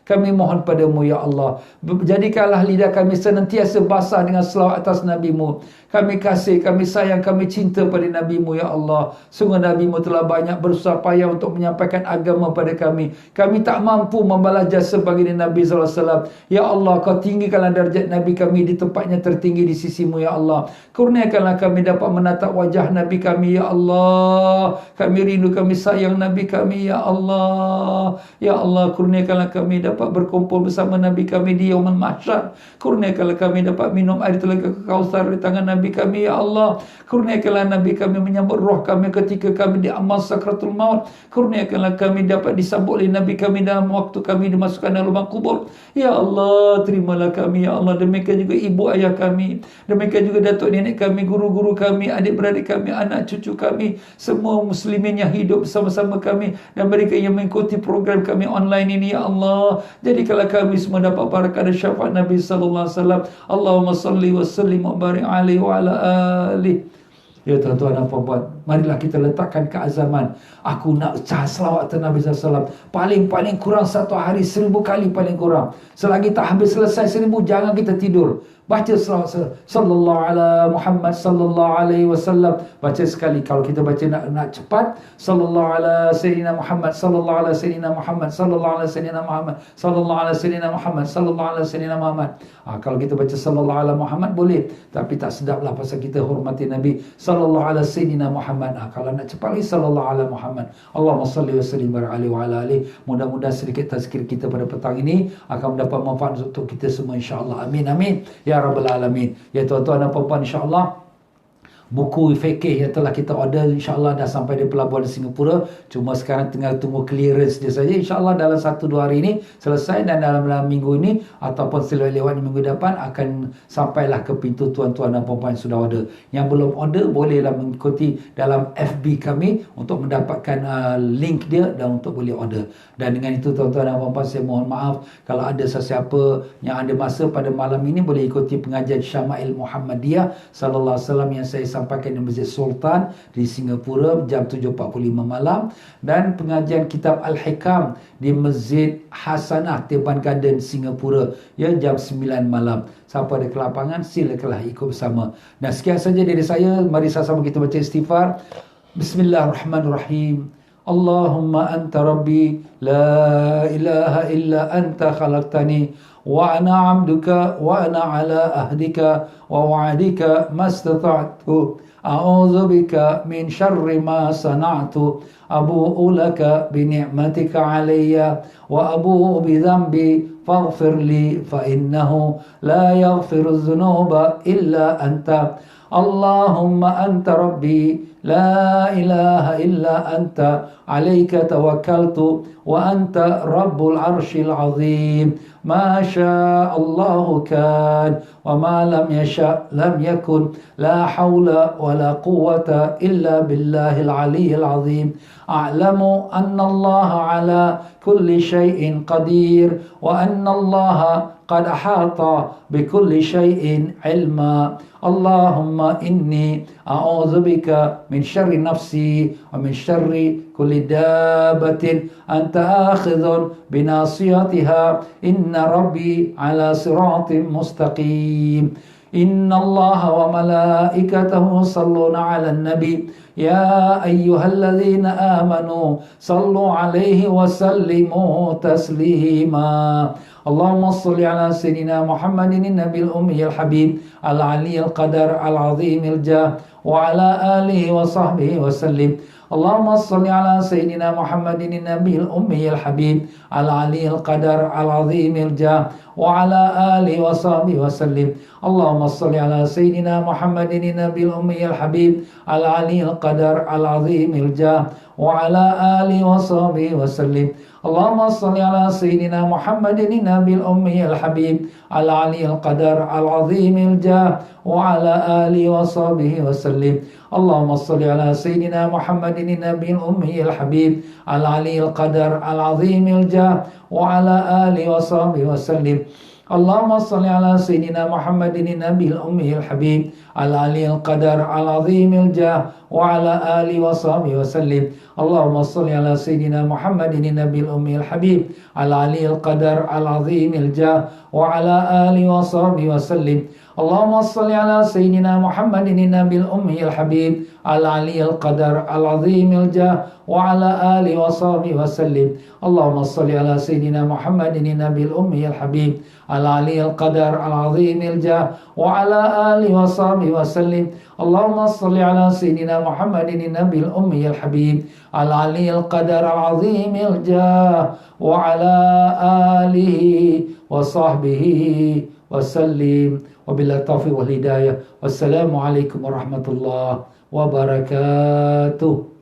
kami mohon padamu ya Allah, jadikanlah lidah kami senantiasa basah dengan selawat atas Nabi-Mu. Kami kasih, kami sayang, kami cinta pada Nabi-Mu ya Allah. Sungguh Nabi-Mu telah banyak bersusah payah untuk menyampaikan agama pada kami. Kami tak mampu membalas jasa bagi Nabi SAW. Ya Allah, kau tinggikanlah darjat Nabi kami di tempatnya tertinggi di sisi-Mu ya Allah. Kurniakanlah kami dapat menatap wajah Nabi kami ya Allah. Kami rindu, kami sayang Nabi kami ya Allah. Ya Allah, kurniakanlah kami dapat berkumpul bersama Nabi kami di yaumul mahsyar. Kurniakanlah kami dapat minum air telaga Kausar di tangan Nabi kami ya Allah. Kurniakanlah Nabi kami menyambut roh kami ketika kami di amal sakratul maut. Kurniakanlah kami dapat disambut oleh Nabi kami dalam waktu kami dimasukkan dalam lubang kubur. Ya Allah, terimalah kami ya Allah. Demikian juga ibu ayah kami, demikian juga datuk nenek kami, guru-guru kami, adik-beradik kami, anak cucu kami, semua muslimin yang hidup bersama-sama kami dan mereka yang mengikuti program kami online ini ya Allah. Jadikanlah kami semua dapat barakah dan syafaat Nabi sallallahu alaihi wasallam. Allahumma salli wa sallim wa barik alaihi wa ala alihi. Ya tuan-tuan dan puan-puan, marilah kita letakkan keazaman. Aku nak selawat atas Nabi SAW. Paling kurang satu hari 1000 kali paling kurang. Selagi tak habis selesai 1000, jangan kita tidur. Baca selawat sallallahu ala Muhammad sallallahu alaihi wasallam. Baca sekali. Kalau kita baca nak cepat, sallallahu ala sayyidina Muhammad sallallahu ala sayyidina Muhammad sallallahu ala sayyidina Muhammad sallallahu ala sayyidina Muhammad sallallahu ala sayyidina Muhammad. Kalau kita baca sallallahu ala Muhammad boleh, tapi tak sedaplah pasal kita hormati Nabi sallallahu ala sayyidina Muhammad. Kalau nak cepat lagi sallallahu ala Muhammad. Allahumma salli wa sallim alaihi wa ala alihi. Mudah-mudahan sedikit tazkir kita pada petang ini akan mendapat manfaat untuk kita semua, insya-Allah. Amin amin ya rabbal alamin. Ya tuan-tuan dan puan-puan, insya-Allah buku fikih yang telah kita order insya-Allah dah sampai di pelabuhan Singapura. Cuma sekarang tinggal tunggu clearance dia saja. Insya-Allah dalam 1-2 hari ini selesai, dan dalam minggu ini ataupun lewat minggu depan akan sampailah ke pintu tuan-tuan dan puan-puan yang sudah order. Yang belum order bolehlah mengikuti dalam FB kami untuk mendapatkan link dia dan untuk boleh order. Dan dengan itu tuan-tuan dan puan-puan, saya mohon maaf kalau ada sesiapa yang ada masa pada malam ini boleh ikuti pengajian Syama'il Muhammadiyah sallallahu alaihi wasallam yang saya sampaikan di Masjid Sultan di Singapura jam 7.45 malam, dan pengajian kitab Al-Hikam di Masjid Hasanah Teban Garden Singapura jam 9 malam. Siapa ada kelapangan silakanlah ikut bersama. Dan sekian saja dari saya. Mari sama-sama kita baca istighfar. Bismillahirrahmanirrahim. Allahumma anta rabbi la ilaha illa anta khalaqtani wa ana 'abduka wa ana ala ahdika wa wa'dika mastata'tu a'udzu bika min syarri ma sana'tu abu'u laka bi ni'matika 'alayya wa abu'u bi dhanbi faghfir li fa innahu la yaghfiru dhunuba illa anta. Allahumma anta rabbi la ilaha illa anta alayka tawakkaltu wa anta rabbul arshil azim. Ma syaa Allahu kan wa ma lam yasha lam yakun. La hawla wa la quwwata illa billahil aliyyil azim. A'lamu anna Allah ala kulli shay'in qadir wa anna Allah qad ahata bikulli shay'in ilma. Allahumma inni a'udzu bika min syarri nafsi wa min syarri kulli dabbatin anta akhidhun binasiyatiha. Inna rabbi ala siratin mustaqim. Inna Allah wa malaikatahu yusalluna 'alan nabi ya ayyuhalladzina amanu sallu 'alaihi wa sallimu taslima. Allahumma salli ala sayyidina Muhammadin nabiyil ummiyil habib al-aliyyil qadar al-azimil jah wa ala alihi wa sahbihi wa sallim. Allahumma salli ala sayyidina Muhammadin nabiyil ummiyil habib al-aliyyil qadar al-azimil jah wa ala alihi wa sahbihi wa sallim. Allahumma salli ala sayyidina Muhammadin nabiyil ummiyil habib al-aliyyil qadar al-azimil jah wa ala alihi wa sahbihi wa sallim. Allahumma salli ala sayyidina Muhammadin nabiyil ummiyil habib al-aliyyil qadar al-azimil jah wa ala alihi wa sahbihi wa sallim. Allahumma salli ala sayyidina Muhammadin nabiyil ummiyil habib al-aliyyil qadar al-azimil jah wa ala alihi wa sahbihi wa sallim. Allahumma salli ala sayyidina Muhammadin nabiyil ummiyil habib al-aliyyil qadar al-azimil jah wa ala alihi wa sahbihi wa sallim. Allahumma salli ala sayyidina Muhammadin nabiyil ummiyil habib al-aliyyil qadar al-azimil jah wa ala alihi wa sahbihi wa sallim. Allahumma salli ala sayyidina Muhammadin nabiyil ummiyil habib al-aliyyil qadar al-azimil jah wa ala alihi wa sahbihi wa sallim. Allahumma salli ala sayyidina Muhammadin nabiyil ummiyil habib al-aliyyil qadar al-azimil jah wa ala alihi wa sahbihi wa sallim. Allahumma salli ala sayyidina Muhammadin nabiyil ummiyil habib al-aliyyil qadar al-azimil jah wa ala alihi wa sahbihi wa sallim. Wabillahi taufiq wal hidayah. Wassalamualaikum warahmatullahi wabarakatuh.